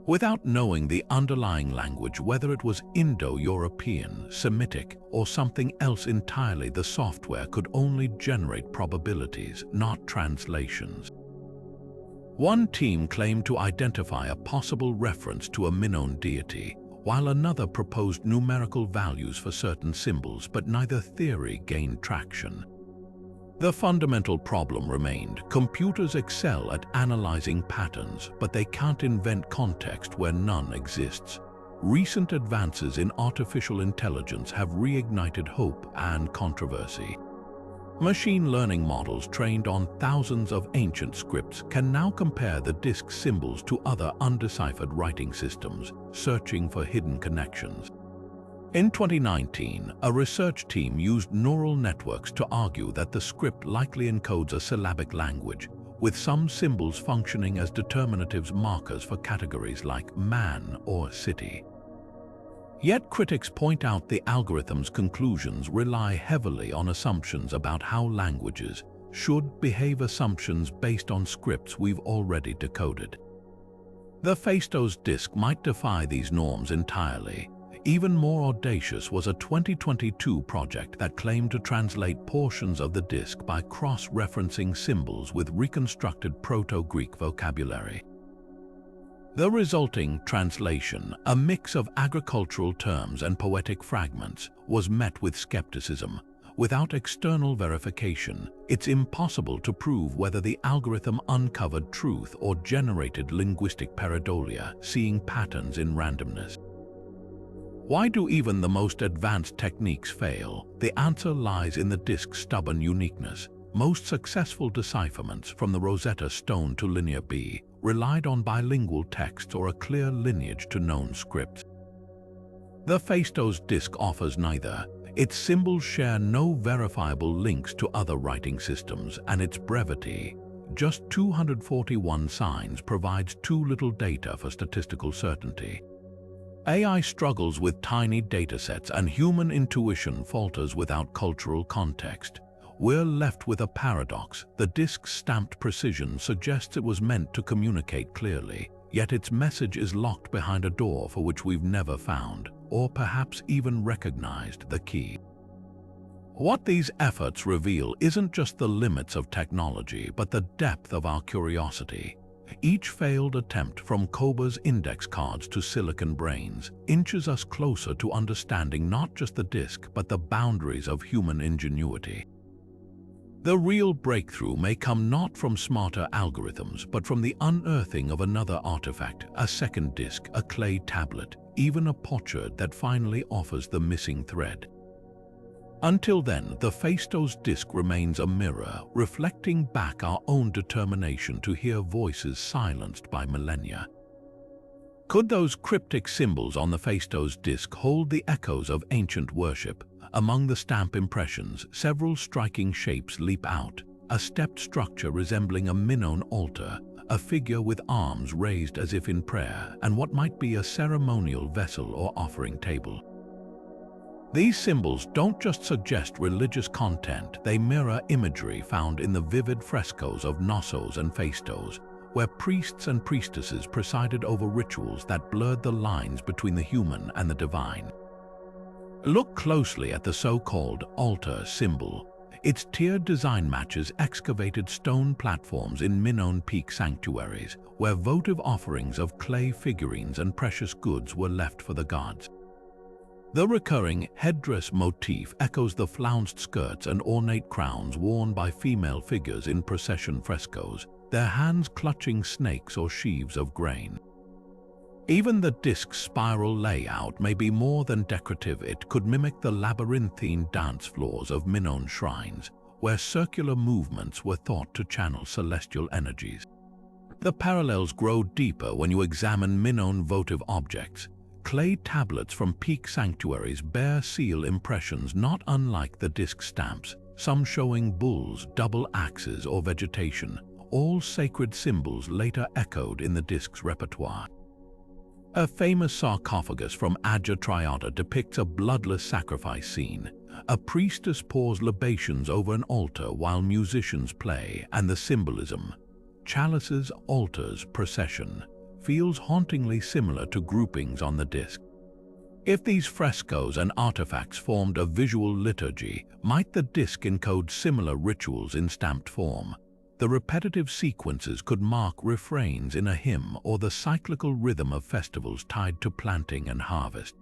Without knowing the underlying language, whether it was Indo-European, Semitic, or something else entirely, the software could only generate probabilities, not translations. One team claimed to identify a possible reference to a Minoan deity, while another proposed numerical values for certain symbols, but neither theory gained traction. The fundamental problem remained. Computers excel at analyzing patterns, but they can't invent context where none exists. Recent advances in artificial intelligence have reignited hope and controversy. Machine learning models trained on thousands of ancient scripts can now compare the disc symbols to other undeciphered writing systems, searching for hidden connections. In 2019, a research team used neural networks to argue that the script likely encodes a syllabic language, with some symbols functioning as determinatives markers for categories like man or city. Yet critics point out the algorithm's conclusions rely heavily on assumptions about how languages should behave, assumptions based on scripts we've already decoded. The Phaistos Disc might defy these norms entirely. Even more audacious was a 2022 project that claimed to translate portions of the disc by cross-referencing symbols with reconstructed Proto-Greek vocabulary. The resulting translation, a mix of agricultural terms and poetic fragments, was met with skepticism. Without external verification, it's impossible to prove whether the algorithm uncovered truth or generated linguistic pareidolia, seeing patterns in randomness. Why do even the most advanced techniques fail? The answer lies in the disc's stubborn uniqueness. Most successful decipherments, from the Rosetta Stone to Linear B, relied on bilingual text or a clear lineage to known scripts. The Phaistos Disc offers neither. Its symbols share no verifiable links to other writing systems, and its brevity, just 241 signs, provides too little data for statistical certainty. AI struggles with tiny datasets, and human intuition falters without cultural context. We're left with a paradox. The disc's stamped precision suggests it was meant to communicate clearly, yet its message is locked behind a door for which we've never found, or perhaps even recognized, the key. What these efforts reveal isn't just the limits of technology, but the depth of our curiosity. Each failed attempt, from Koba's index cards to silicon brains, inches us closer to understanding not just the disc, but the boundaries of human ingenuity. The real breakthrough may come not from smarter algorithms, but from the unearthing of another artifact, a second disc, a clay tablet, even a potsherd that finally offers the missing thread. Until then, the Phaistos Disc remains a mirror, reflecting back our own determination to hear voices silenced by millennia. Could those cryptic symbols on the Phaistos Disc hold the echoes of ancient worship? Among the stamp impressions, several striking shapes leap out: a stepped structure resembling a Minoan altar, a figure with arms raised as if in prayer, and what might be a ceremonial vessel or offering table. These symbols don't just suggest religious content, they mirror imagery found in the vivid frescoes of Knossos and Phaistos, where priests and priestesses presided over rituals that blurred the lines between the human and the divine. Look closely at the so-called altar symbol. Its tiered design matches excavated stone platforms in Minoan peak sanctuaries, where votive offerings of clay figurines and precious goods were left for the gods. The recurring headdress motif echoes the flounced skirts and ornate crowns worn by female figures in procession frescoes, their hands clutching snakes or sheaves of grain. Even the disc's spiral layout may be more than decorative. It could mimic the labyrinthine dance floors of Minoan shrines, where circular movements were thought to channel celestial energies. The parallels grow deeper when you examine Minoan votive objects. Clay tablets from peak sanctuaries bear seal impressions not unlike the disc stamps, some showing bulls, double axes, or vegetation, all sacred symbols later echoed in the disc's repertoire. A famous sarcophagus from Agia Triada depicts a bloodless sacrifice scene. A priestess pours libations over an altar while musicians play, and the symbolism, chalices, altars, procession, feels hauntingly similar to groupings on the disc. If these frescoes and artifacts formed a visual liturgy, might the disc encode similar rituals in stamped form? The repetitive sequences could mark refrains in a hymn or the cyclical rhythm of festivals tied to planting and harvest.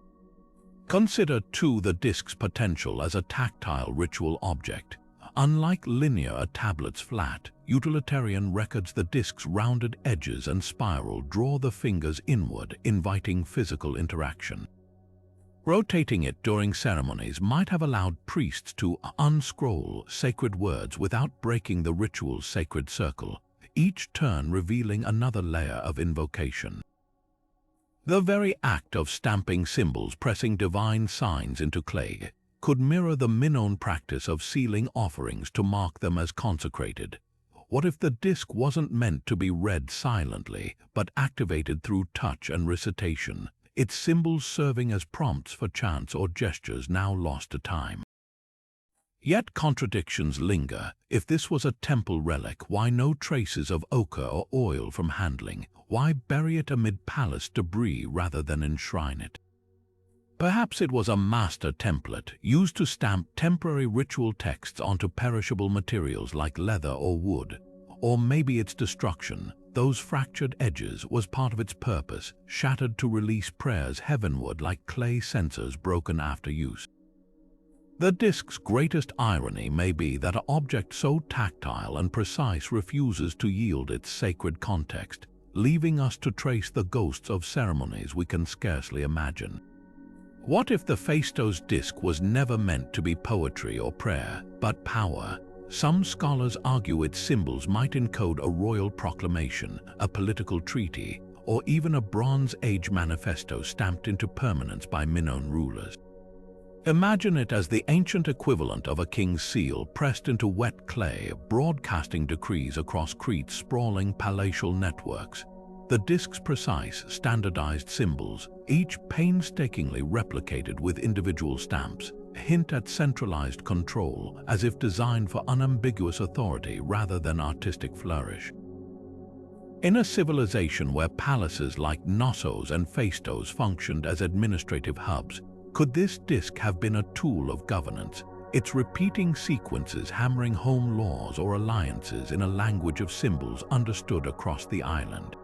Consider, too, the disc's potential as a tactile ritual object. Unlike linear, a tablet's flat, utilitarian records, the disc's rounded edges and spiral draw the fingers inward, inviting physical interaction. Rotating it during ceremonies might have allowed priests to unscroll sacred words without breaking the ritual's sacred circle, each turn revealing another layer of invocation. The very act of stamping symbols, pressing divine signs into clay, could mirror the Minoan practice of sealing offerings to mark them as consecrated. What if the disc wasn't meant to be read silently, but activated through touch and recitation? its symbols serving as prompts for chants or gestures now lost to time. Yet contradictions linger. If this was a temple relic, why no traces of ochre or oil from handling? Why bury it amid palace debris rather than enshrine it? Perhaps it was a master template used to stamp temporary ritual texts onto perishable materials like leather or wood. Or maybe its destruction, those fractured edges, was part of its purpose, shattered to release prayers heavenward like clay censers broken after use. The disc's greatest irony may be that an object so tactile and precise refuses to yield its sacred context, leaving us to trace the ghosts of ceremonies we can scarcely imagine. What if the Phaistos Disc was never meant to be poetry or prayer, but power? Some scholars argue its symbols might encode a royal proclamation, a political treaty, or even a Bronze Age manifesto stamped into permanence by Minoan rulers. Imagine it as the ancient equivalent of a king's seal pressed into wet clay, broadcasting decrees across Crete's sprawling palatial networks. The disc's precise, standardized symbols, each painstakingly replicated with individual stamps, hint at centralized control, as if designed for unambiguous authority rather than artistic flourish. In a civilization where palaces like Knossos and Phaistos functioned as administrative hubs, could this disc have been a tool of governance, its repeating sequences hammering home laws or alliances in a language of symbols understood across the island?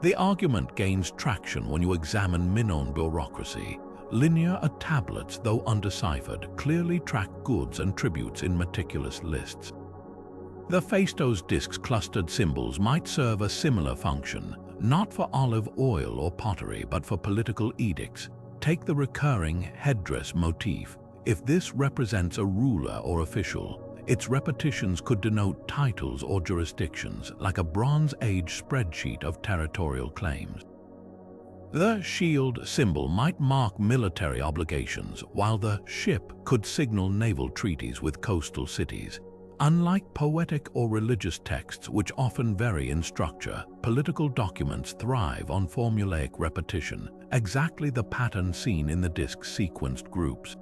The argument gains traction when you examine Minoan bureaucracy. Linear tablets, though undeciphered, clearly track goods and tributes in meticulous lists. The Phaistos Disc's clustered symbols might serve a similar function, not for olive oil or pottery, but for political edicts. Take the recurring headdress motif. If this represents a ruler or official, its repetitions could denote titles or jurisdictions, like a Bronze Age spreadsheet of territorial claims. The shield symbol might mark military obligations, while the ship could signal naval treaties with coastal cities. Unlike poetic or religious texts, which often vary in structure, political documents thrive on formulaic repetition, exactly the pattern seen in the disc's sequenced groups.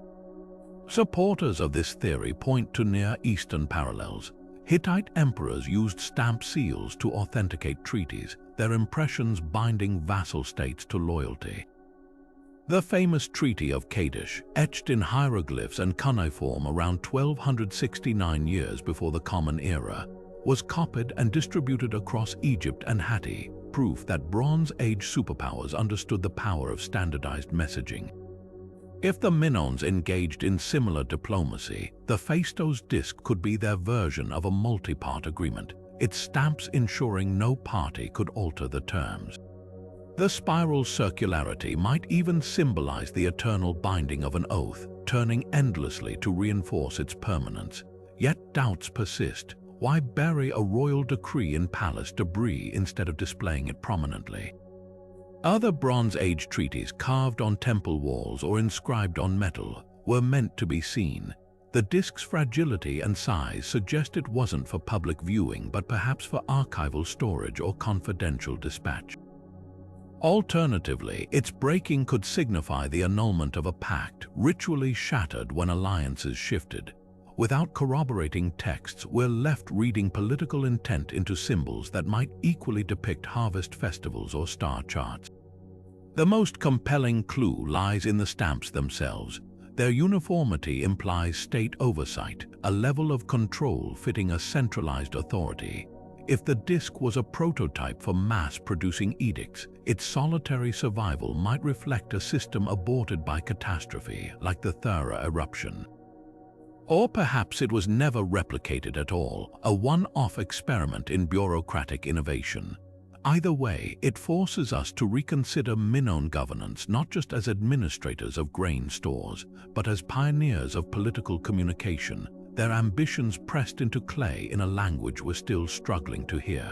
Supporters of this theory point to Near Eastern parallels. Hittite emperors used stamp seals to authenticate treaties, their impressions binding vassal states to loyalty. The famous Treaty of Kadesh, etched in hieroglyphs and cuneiform around 1269 years before the Common Era, was copied and distributed across Egypt and Hatti, proof that Bronze Age superpowers understood the power of standardized messaging. If the Minoans engaged in similar diplomacy, the Phaistos Disc could be their version of a multi-part agreement, its stamps ensuring no party could alter the terms. The spiral circularity might even symbolize the eternal binding of an oath, turning endlessly to reinforce its permanence. Yet doubts persist. Why bury a royal decree in palace debris instead of displaying it prominently? Other Bronze Age treaties carved on temple walls or inscribed on metal were meant to be seen. The disc's fragility and size suggest it wasn't for public viewing, but perhaps for archival storage or confidential dispatch. Alternatively, its breaking could signify the annulment of a pact, ritually shattered when alliances shifted. Without corroborating texts, we're left reading political intent into symbols that might equally depict harvest festivals or star charts. The most compelling clue lies in the stamps themselves. Their uniformity implies state oversight, a level of control fitting a centralized authority. If the disc was a prototype for mass-producing edicts, its solitary survival might reflect a system aborted by catastrophe, like the Thera eruption. Or perhaps it was never replicated at all, a one-off experiment in bureaucratic innovation. Either way, it forces us to reconsider Minoan governance not just as administrators of grain stores, but as pioneers of political communication, their ambitions pressed into clay in a language we're still struggling to hear.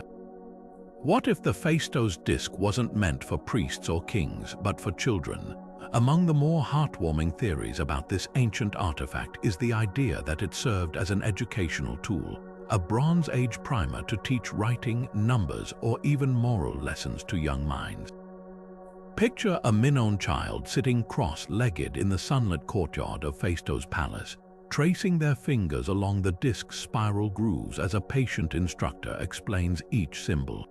What if the Phaistos Disc wasn't meant for priests or kings, but for children? Among the more heartwarming theories about this ancient artifact is the idea that it served as an educational tool, a Bronze Age primer to teach writing, numbers, or even moral lessons to young minds. Picture a Minoan child sitting cross-legged in the sunlit courtyard of Phaistos' palace, tracing their fingers along the disc's spiral grooves as a patient instructor explains each symbol.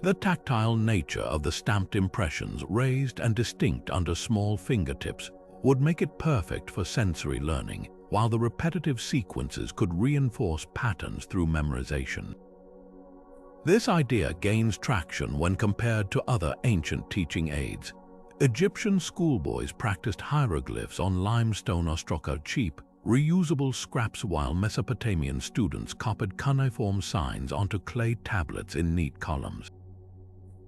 The tactile nature of the stamped impressions, raised and distinct under small fingertips, would make it perfect for sensory learning, while the repetitive sequences could reinforce patterns through memorization. This idea gains traction when compared to other ancient teaching aids. Egyptian schoolboys practiced hieroglyphs on limestone ostraca, cheap, reusable scraps, while Mesopotamian students copied cuneiform signs onto clay tablets in neat columns.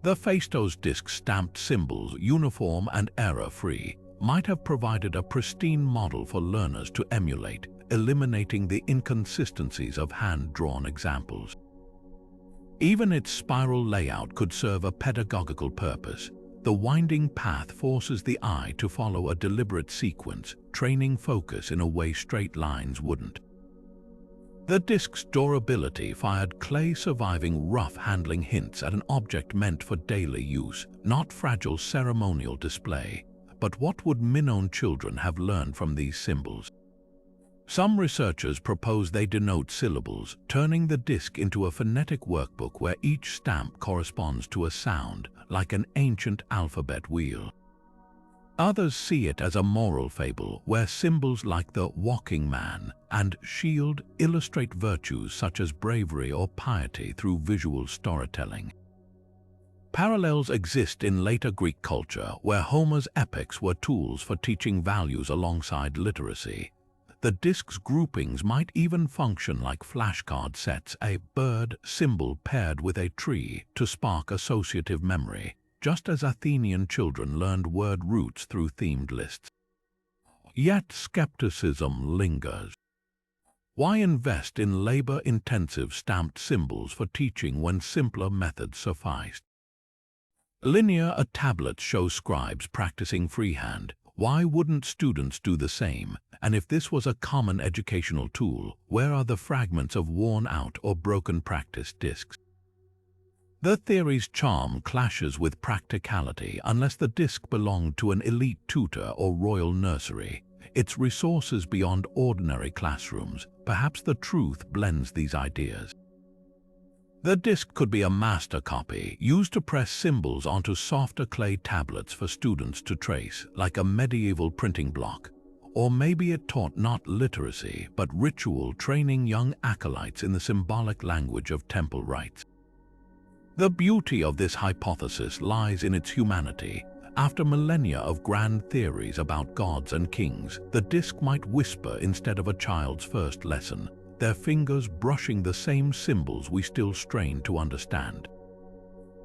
The Phaistos Disc stamped symbols, uniform and error-free, might have provided a pristine model for learners to emulate, eliminating the inconsistencies of hand-drawn examples. Even its spiral layout could serve a pedagogical purpose. The winding path forces the eye to follow a deliberate sequence, training focus in a way straight lines wouldn't. The disc's durability fired clay surviving rough handling hints at an object meant for daily use, not fragile ceremonial display. But what would Minoan children have learned from these symbols? Some researchers propose they denote syllables, turning the disc into a phonetic workbook where each stamp corresponds to a sound, like an ancient alphabet wheel. Others see it as a moral fable where symbols like the walking man and shield illustrate virtues such as bravery or piety through visual storytelling. Parallels exist in later Greek culture, where Homer's epics were tools for teaching values alongside literacy. The disc's groupings might even function like flashcard sets, a bird symbol paired with a tree to spark associative memory, just as Athenian children learned word roots through themed lists. Yet skepticism lingers. Why invest in labor-intensive stamped symbols for teaching when simpler methods sufficed? Linear tablets show scribes practicing freehand. Why wouldn't students do the same? And if this was a common educational tool, where are the fragments of worn-out or broken practice discs? The theory's charm clashes with practicality unless the disc belonged to an elite tutor or royal nursery. Its resources beyond ordinary classrooms. Perhaps the truth blends these ideas. The disc could be a master copy, used to press symbols onto softer clay tablets for students to trace, like a medieval printing block. Or maybe it taught not literacy, but ritual, training young acolytes in the symbolic language of temple rites. The beauty of this hypothesis lies in its humanity. After millennia of grand theories about gods and kings, the disc might whisper instead of a child's first lesson, their fingers brushing the same symbols we still strain to understand.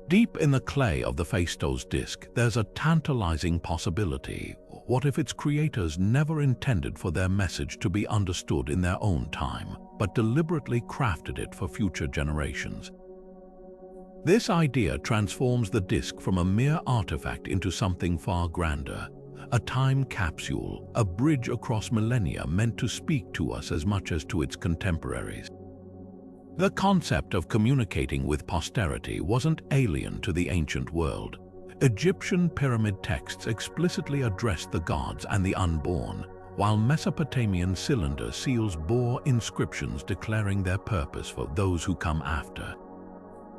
Deep in the clay of the Phaistos Disc, there's a tantalizing possibility. What if its creators never intended for their message to be understood in their own time, but deliberately crafted it for future generations? This idea transforms the disc from a mere artifact into something far grander. A time capsule, a bridge across millennia meant to speak to us as much as to its contemporaries. The concept of communicating with posterity wasn't alien to the ancient world. Egyptian pyramid texts explicitly addressed the gods and the unborn, while Mesopotamian cylinder seals bore inscriptions declaring their purpose for those who come after.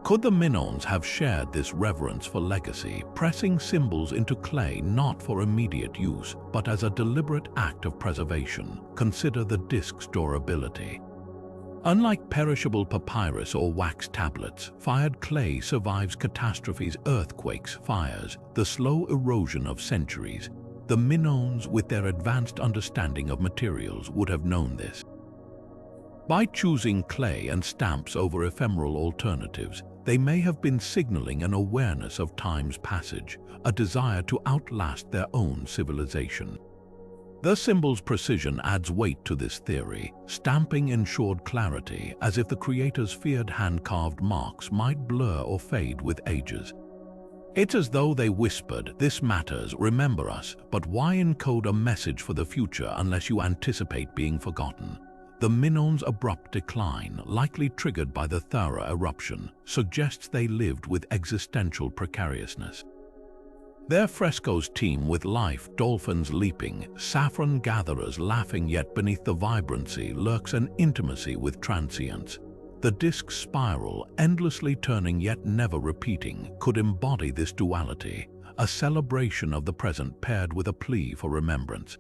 Could the Minoans have shared this reverence for legacy, pressing symbols into clay not for immediate use, but as a deliberate act of preservation? Consider the disc's durability. Unlike perishable papyrus or wax tablets, fired clay survives catastrophes, earthquakes, fires, the slow erosion of centuries. The Minoans, with their advanced understanding of materials, would have known this. By choosing clay and stamps over ephemeral alternatives, they may have been signaling an awareness of time's passage, a desire to outlast their own civilization. The symbol's precision adds weight to this theory. Stamping ensured clarity, as if the creators feared hand-carved marks might blur or fade with ages. It's as though they whispered, "This matters, remember us," but why encode a message for the future unless you anticipate being forgotten? The Minoans' abrupt decline, likely triggered by the Thara eruption, suggests they lived with existential precariousness. Their frescoes teem with life, dolphins leaping, saffron gatherers laughing, yet beneath the vibrancy lurks an intimacy with transience. The disc's spiral, endlessly turning yet never repeating, could embody this duality, a celebration of the present paired with a plea for remembrance.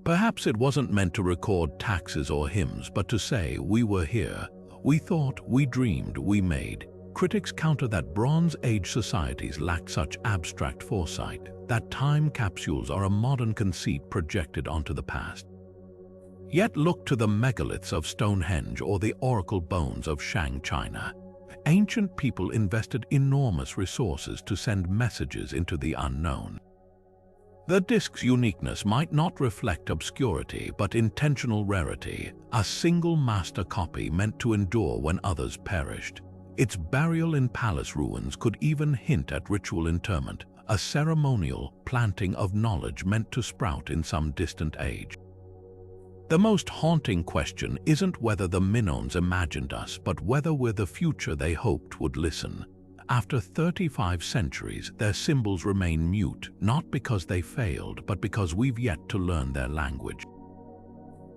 Perhaps it wasn't meant to record taxes or hymns, but to say, we were here, we thought, we dreamed, we made. Critics counter that Bronze Age societies lacked such abstract foresight, that time capsules are a modern conceit projected onto the past. Yet look to the megaliths of Stonehenge or the oracle bones of Shang China. Ancient people invested enormous resources to send messages into the unknown. The disc's uniqueness might not reflect obscurity but intentional rarity, a single master copy meant to endure when others perished. Its burial in palace ruins could even hint at ritual interment, a ceremonial planting of knowledge meant to sprout in some distant age. The most haunting question isn't whether the Minoans imagined us, but whether we're the future they hoped would listen. After 35 centuries, their symbols remain mute, not because they failed, but because we've yet to learn their language.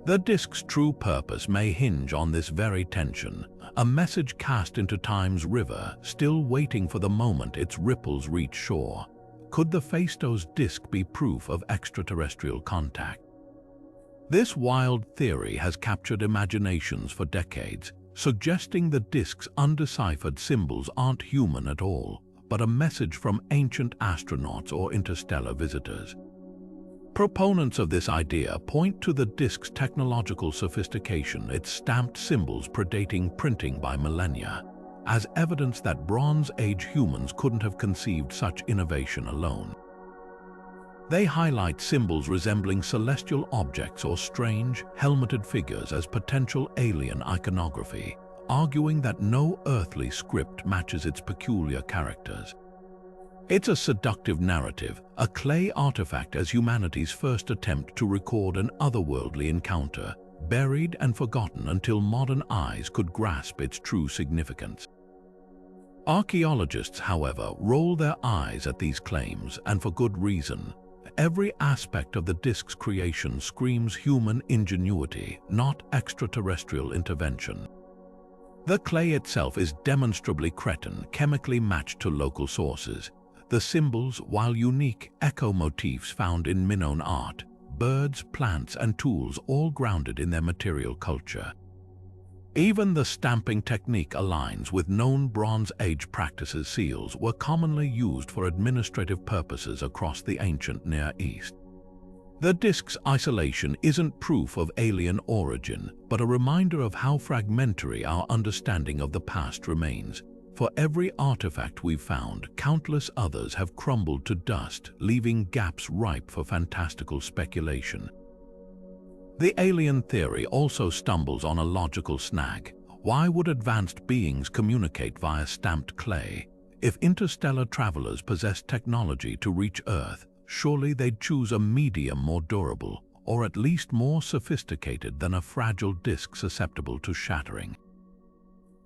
The disc's true purpose may hinge on this very tension, a message cast into time's river, still waiting for the moment its ripples reach shore. Could the Phaistos Disc be proof of extraterrestrial contact? This wild theory has captured imaginations for decades, suggesting the disc's undeciphered symbols aren't human at all, but a message from ancient astronauts or interstellar visitors. Proponents of this idea point to the disc's technological sophistication, its stamped symbols predating printing by millennia, as evidence that Bronze Age humans couldn't have conceived such innovation alone. They highlight symbols resembling celestial objects or strange, helmeted figures as potential alien iconography, arguing that no earthly script matches its peculiar characters. It's a seductive narrative, a clay artifact as humanity's first attempt to record an otherworldly encounter, buried and forgotten until modern eyes could grasp its true significance. Archaeologists, however, roll their eyes at these claims, and for good reason. Every aspect of the disc's creation screams human ingenuity, not extraterrestrial intervention. The clay itself is demonstrably Cretan, chemically matched to local sources. The symbols, while unique, echo motifs found in Minoan art, birds, plants, and tools, all grounded in their material culture. Even the stamping technique aligns with known Bronze Age practices. Seals were commonly used for administrative purposes across the ancient Near East. The disc's isolation isn't proof of alien origin, but a reminder of how fragmentary our understanding of the past remains. For every artifact we've found, countless others have crumbled to dust, leaving gaps ripe for fantastical speculation. The alien theory also stumbles on a logical snag. Why would advanced beings communicate via stamped clay? If interstellar travelers possessed technology to reach Earth, surely they'd choose a medium more durable, or at least more sophisticated than a fragile disc susceptible to shattering.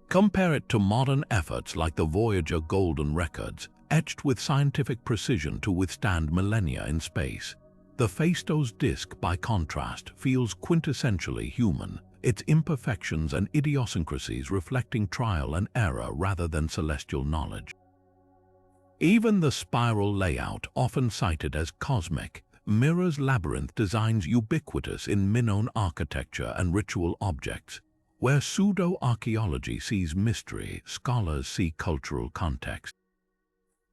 Compare it to modern efforts like the Voyager golden records, etched with scientific precision to withstand millennia in space. The Phaistos Disc, by contrast, feels quintessentially human, its imperfections and idiosyncrasies reflecting trial and error rather than celestial knowledge. Even the spiral layout, often cited as cosmic, mirrors labyrinth designs ubiquitous in Minoan architecture and ritual objects. Where pseudo-archaeology sees mystery, scholars see cultural context.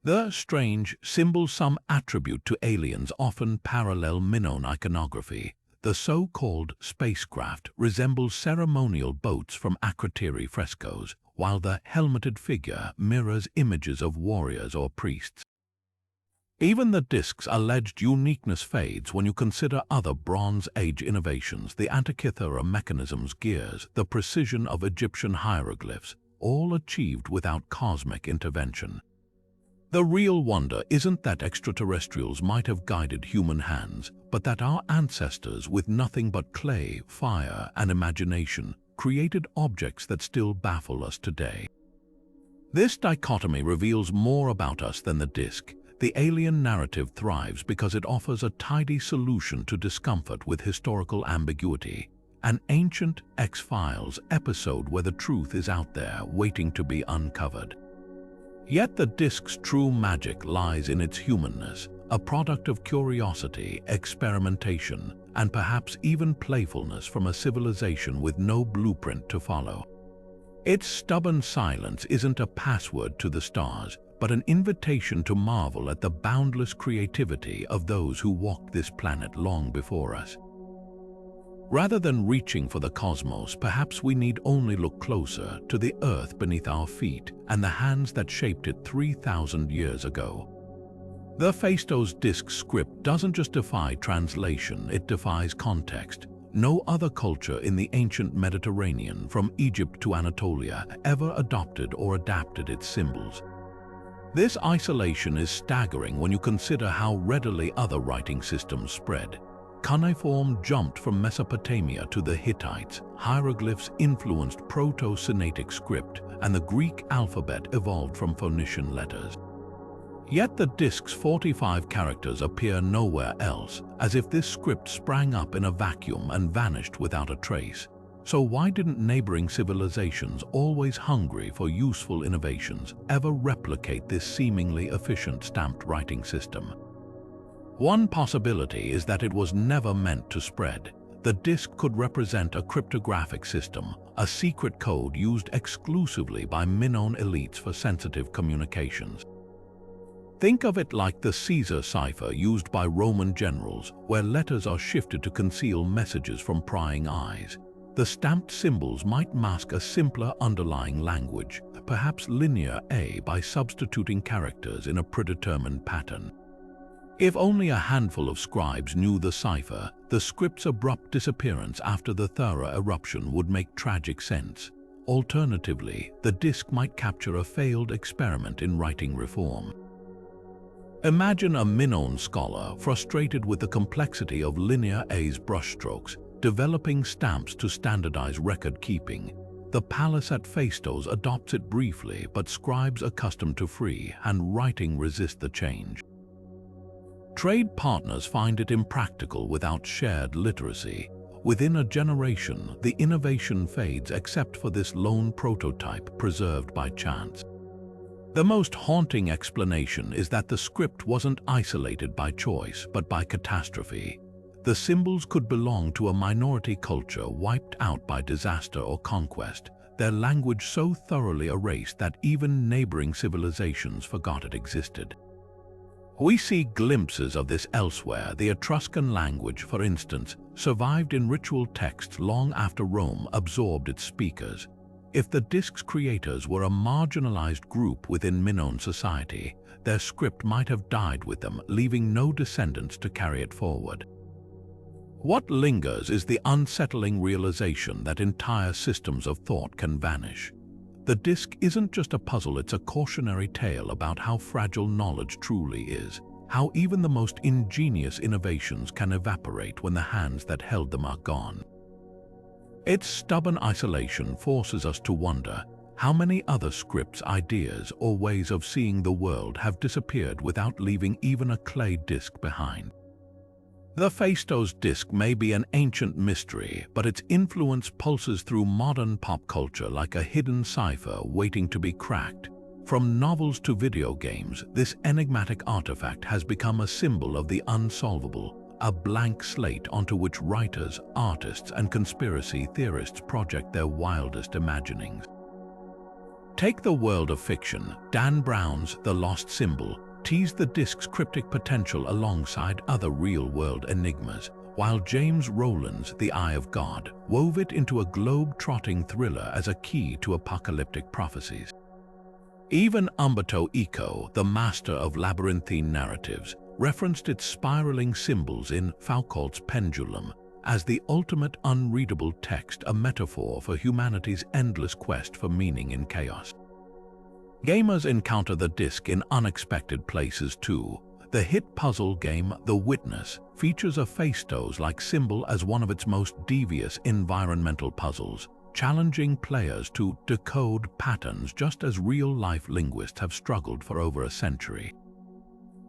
The strange symbols some attribute to aliens often parallel Minoan iconography. The so-called spacecraft resembles ceremonial boats from Crete frescoes, while the helmeted figure mirrors images of warriors or priests. Even the disc's alleged uniqueness fades when you consider other Bronze Age innovations, the Antikythera mechanism's gears, the precision of Egyptian hieroglyphs, all achieved without cosmic intervention. The real wonder isn't that extraterrestrials might have guided human hands, but that our ancestors, with nothing but clay, fire, and imagination, created objects that still baffle us today. This dichotomy reveals more about us than the disc. The alien narrative thrives because it offers a tidy solution to discomfort with historical ambiguity, an ancient X-Files episode where the truth is out there waiting to be uncovered. Yet the disc's true magic lies in its humanness, a product of curiosity, experimentation, and perhaps even playfulness from a civilization with no blueprint to follow. Its stubborn silence isn't a password to the stars, but an invitation to marvel at the boundless creativity of those who walked this planet long before us. Rather than reaching for the cosmos, perhaps we need only look closer to the earth beneath our feet and the hands that shaped it 3,000 years ago. The Phaistos Disc script doesn't just defy translation, it defies context. No other culture in the ancient Mediterranean, from Egypt to Anatolia, ever adopted or adapted its symbols. This isolation is staggering when you consider how readily other writing systems spread. Cuneiform jumped from Mesopotamia to the Hittites, hieroglyphs influenced Proto-Semitic script, and the Greek alphabet evolved from Phoenician letters. Yet the disc's 45 characters appear nowhere else, as if this script sprang up in a vacuum and vanished without a trace. So why didn't neighboring civilizations, always hungry for useful innovations, ever replicate this seemingly efficient stamped writing system? One possibility is that it was never meant to spread. The disc could represent a cryptographic system, a secret code used exclusively by Minoan elites for sensitive communications. Think of it like the Caesar cipher used by Roman generals, where letters are shifted to conceal messages from prying eyes. The stamped symbols might mask a simpler underlying language, perhaps linear A, by substituting characters in a predetermined pattern. If only a handful of scribes knew the cipher, the script's abrupt disappearance after the thorough eruption would make tragic sense. Alternatively, the disc might capture a failed experiment in writing reform. Imagine a Minoan scholar, frustrated with the complexity of linear A's brushstrokes, developing stamps to standardize record-keeping. The palace at Phaistos adopts it briefly, but scribes accustomed to free-hand writing resist the change. Trade partners find it impractical without shared literacy. Within a generation, the innovation fades except for this lone prototype preserved by chance. The most haunting explanation is that the script wasn't isolated by choice, but by catastrophe. The symbols could belong to a minority culture wiped out by disaster or conquest, their language so thoroughly erased that even neighboring civilizations forgot it existed. We see glimpses of this elsewhere. The Etruscan language, for instance, survived in ritual texts long after Rome absorbed its speakers. If the disc's creators were a marginalized group within Minoan society, their script might have died with them, leaving no descendants to carry it forward. What lingers is the unsettling realization that entire systems of thought can vanish. The disc isn't just a puzzle, it's a cautionary tale about how fragile knowledge truly is, how even the most ingenious innovations can evaporate when the hands that held them are gone. Its stubborn isolation forces us to wonder how many other scripts, ideas, or ways of seeing the world have disappeared without leaving even a clay disc behind. The Phaistos Disc may be an ancient mystery, but its influence pulses through modern pop culture like a hidden cipher waiting to be cracked. From novels to video games, this enigmatic artifact has become a symbol of the unsolvable, a blank slate onto which writers, artists, and conspiracy theorists project their wildest imaginings. Take the world of fiction. Dan Brown's The Lost Symbol teased the disc's cryptic potential alongside other real-world enigmas, while James Rowland's The Eye of God wove it into a globe-trotting thriller as a key to apocalyptic prophecies. Even Umberto Eco, the master of labyrinthine narratives, referenced its spiraling symbols in Foucault's Pendulum as the ultimate unreadable text, a metaphor for humanity's endless quest for meaning in chaos. Gamers encounter the disc in unexpected places too. The hit puzzle game The Witness features a Phaistos-like symbol as one of its most devious environmental puzzles, challenging players to decode patterns just as real-life linguists have struggled for over a century.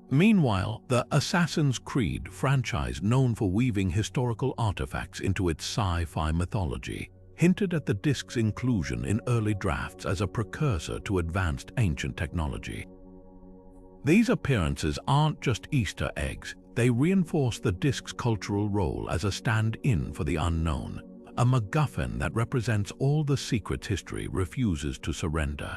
Meanwhile, the Assassin's Creed franchise, known for weaving historical artifacts into its sci-fi mythology, hinted at the disc's inclusion in early drafts as a precursor to advanced ancient technology. These appearances aren't just Easter eggs, they reinforce the disc's cultural role as a stand-in for the unknown, a MacGuffin that represents all the secrets history refuses to surrender.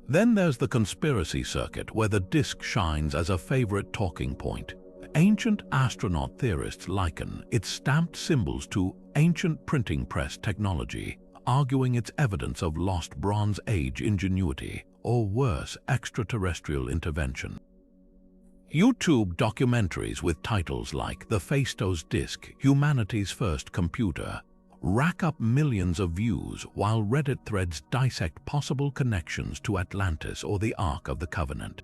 Then there's the conspiracy circuit, where the disc shines as a favorite talking point. Ancient astronaut theorists liken its stamped symbols to ancient printing press technology, arguing it's evidence of lost Bronze Age ingenuity, or worse, extraterrestrial intervention. YouTube documentaries with titles like The Phaistos Disc, Humanity's First Computer, rack up millions of views, while Reddit threads dissect possible connections to Atlantis or the Ark of the Covenant.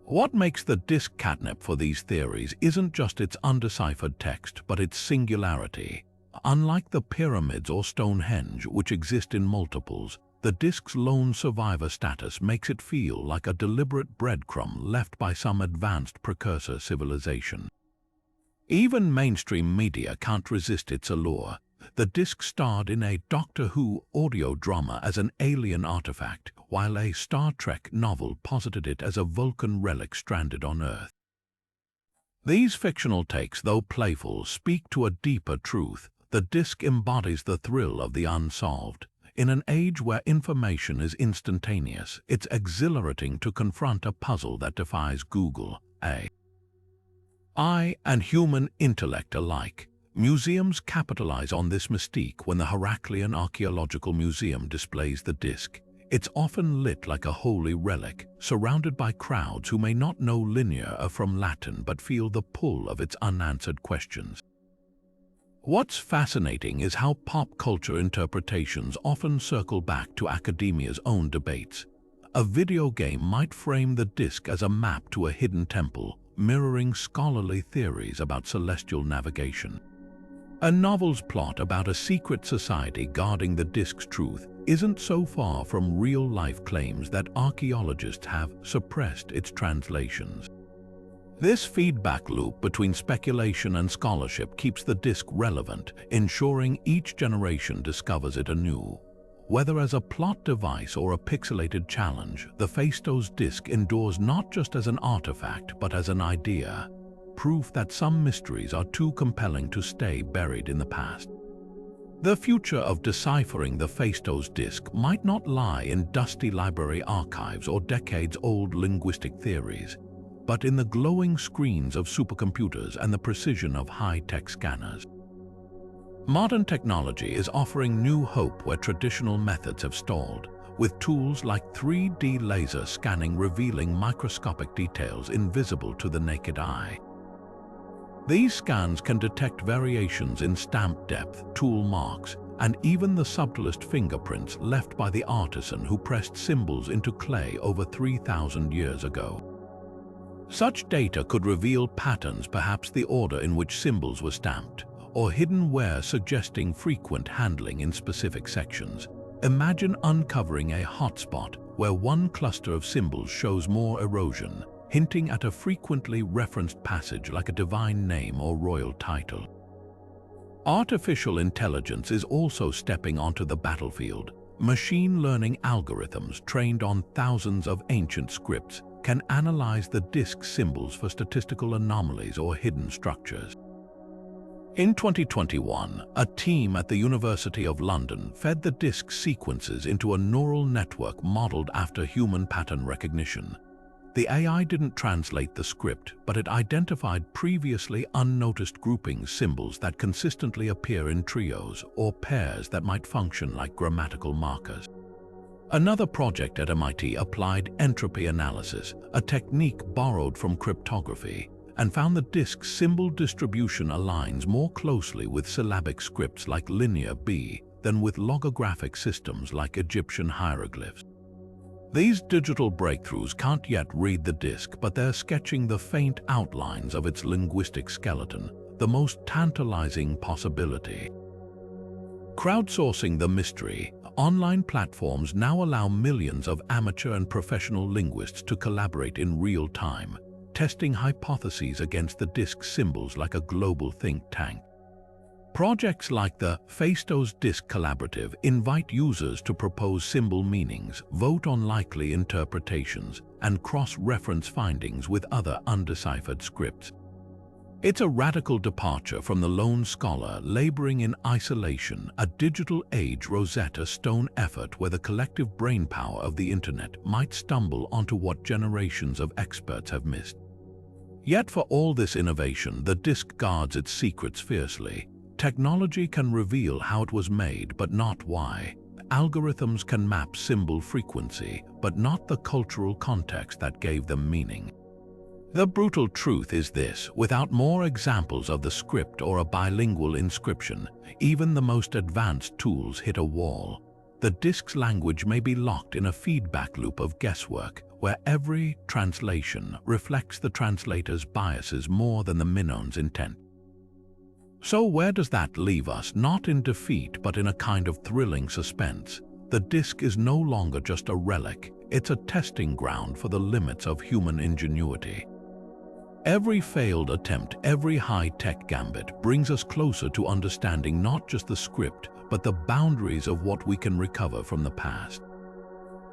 What makes the disc catnip for these theories isn't just its undeciphered text, but its singularity. Unlike the pyramids or Stonehenge, which exist in multiples, the disc's lone survivor status makes it feel like a deliberate breadcrumb left by some advanced precursor civilization. Even mainstream media can't resist its allure. The disc starred in a Doctor Who audio drama as an alien artifact, while a Star Trek novel posited it as a Vulcan relic stranded on Earth. These fictional takes, though playful, speak to a deeper truth. The disc embodies the thrill of the unsolved. In an age where information is instantaneous, it's exhilarating to confront a puzzle that defies Google, AI, and human intellect alike. Museums capitalize on this mystique when the Heraclean Archaeological Museum displays the disc. It's often lit like a holy relic, surrounded by crowds who may not know linear from Latin but feel the pull of its unanswered questions. What's fascinating is how pop culture interpretations often circle back to academia's own debates. A video game might frame the disc as a map to a hidden temple, mirroring scholarly theories about celestial navigation. A novel's plot about a secret society guarding the disc's truth isn't so far from real-life claims that archaeologists have suppressed its translations. This feedback loop between speculation and scholarship keeps the disc relevant, ensuring each generation discovers it anew. Whether as a plot device or a pixelated challenge, the Phaistos Disc endures not just as an artifact but as an idea, proof that some mysteries are too compelling to stay buried in the past. The future of deciphering the Phaistos Disc might not lie in dusty library archives or decades-old linguistic theories, but in the glowing screens of supercomputers and the precision of high-tech scanners. Modern technology is offering new hope where traditional methods have stalled, with tools like 3D laser scanning revealing microscopic details invisible to the naked eye. These scans can detect variations in stamp depth, tool marks, and even the subtlest fingerprints left by the artisan who pressed symbols into clay over 3,000 years ago. Such data could reveal patterns, perhaps the order in which symbols were stamped, or hidden wear suggesting frequent handling in specific sections. Imagine uncovering a hotspot where one cluster of symbols shows more erosion, hinting at a frequently referenced passage like a divine name or royal title. Artificial intelligence is also stepping onto the battlefield. Machine learning algorithms trained on thousands of ancient scripts can analyze the disc symbols for statistical anomalies or hidden structures. In 2021, a team at the University of London fed the disc sequences into a neural network modeled after human pattern recognition. The AI didn't translate the script, but it identified previously unnoticed grouping symbols that consistently appear in trios or pairs that might function like grammatical markers. Another project at MIT applied entropy analysis, a technique borrowed from cryptography, and found the disk's symbol distribution aligns more closely with syllabic scripts like Linear B than with logographic systems like Egyptian hieroglyphs. These digital breakthroughs can't yet read the disk, but they're sketching the faint outlines of its linguistic skeleton, the most tantalizing possibility. Crowdsourcing the mystery, online platforms now allow millions of amateur and professional linguists to collaborate in real time, testing hypotheses against the disk's symbols like a global think tank. Projects like the Phaistos Disc Collaborative invite users to propose symbol meanings, vote on likely interpretations, and cross-reference findings with other undeciphered scripts. It's a radical departure from the lone scholar laboring in isolation, a digital age Rosetta Stone effort where the collective brainpower of the internet might stumble onto what generations of experts have missed. Yet for all this innovation, the disk guards its secrets fiercely. Technology can reveal how it was made, but not why. Algorithms can map symbol frequency, but not the cultural context that gave them meaning. The brutal truth is this: without more examples of the script or a bilingual inscription, even the most advanced tools hit a wall. The disk's language may be locked in a feedback loop of guesswork, where every translation reflects the translator's biases more than the Minoan's intent. So where does that leave us? Not in defeat, but in a kind of thrilling suspense. The disk is no longer just a relic, it's a testing ground for the limits of human ingenuity. Every failed attempt, every high-tech gambit brings us closer to understanding not just the script, but the boundaries of what we can recover from the past.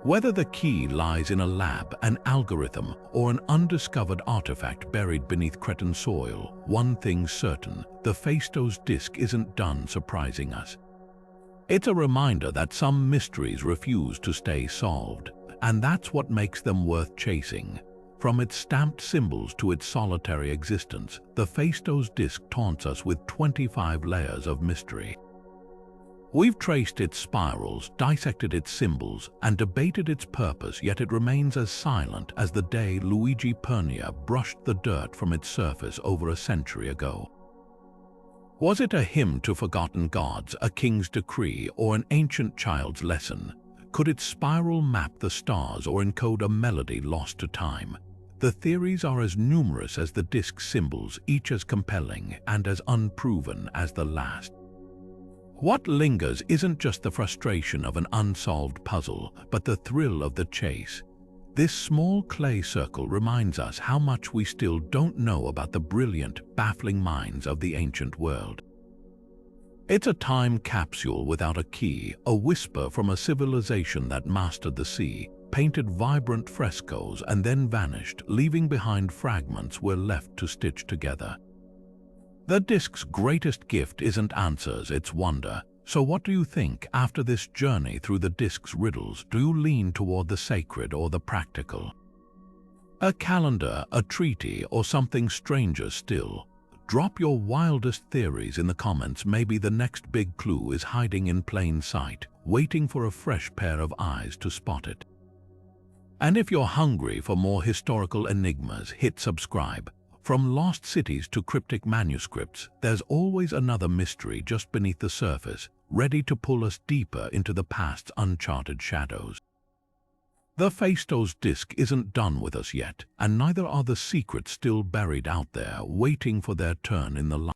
Whether the key lies in a lab, an algorithm, or an undiscovered artifact buried beneath Cretan soil, one thing's certain: the Phaistos Disc isn't done surprising us. It's a reminder that some mysteries refuse to stay solved, and that's what makes them worth chasing. From its stamped symbols to its solitary existence, the Phaistos Disc taunts us with 25 layers of mystery. We've traced its spirals, dissected its symbols, and debated its purpose, yet it remains as silent as the day Luigi Pernier brushed the dirt from its surface over a century ago. Was it a hymn to forgotten gods, a king's decree, or an ancient child's lesson? Could its spiral map the stars or encode a melody lost to time? The theories are as numerous as the disk's symbols, each as compelling and as unproven as the last. What lingers isn't just the frustration of an unsolved puzzle, but the thrill of the chase. This small clay circle reminds us how much we still don't know about the brilliant, baffling minds of the ancient world. It's a time capsule without a key, a whisper from a civilization that mastered the sea, painted vibrant frescoes, and then vanished, leaving behind fragments we're left to stitch together. The disk's greatest gift isn't answers, it's wonder. So what do you think after this journey through the disk's riddles? Do you lean toward the sacred or the practical? A calendar, a treaty, or something stranger still? Drop your wildest theories in the comments. Maybe the next big clue is hiding in plain sight, waiting for a fresh pair of eyes to spot it. And if you're hungry for more historical enigmas, hit subscribe. From lost cities to cryptic manuscripts, there's always another mystery just beneath the surface, ready to pull us deeper into the past's uncharted shadows. The Phaistos Disc isn't done with us yet, and neither are the secrets still buried out there, waiting for their turn in the light.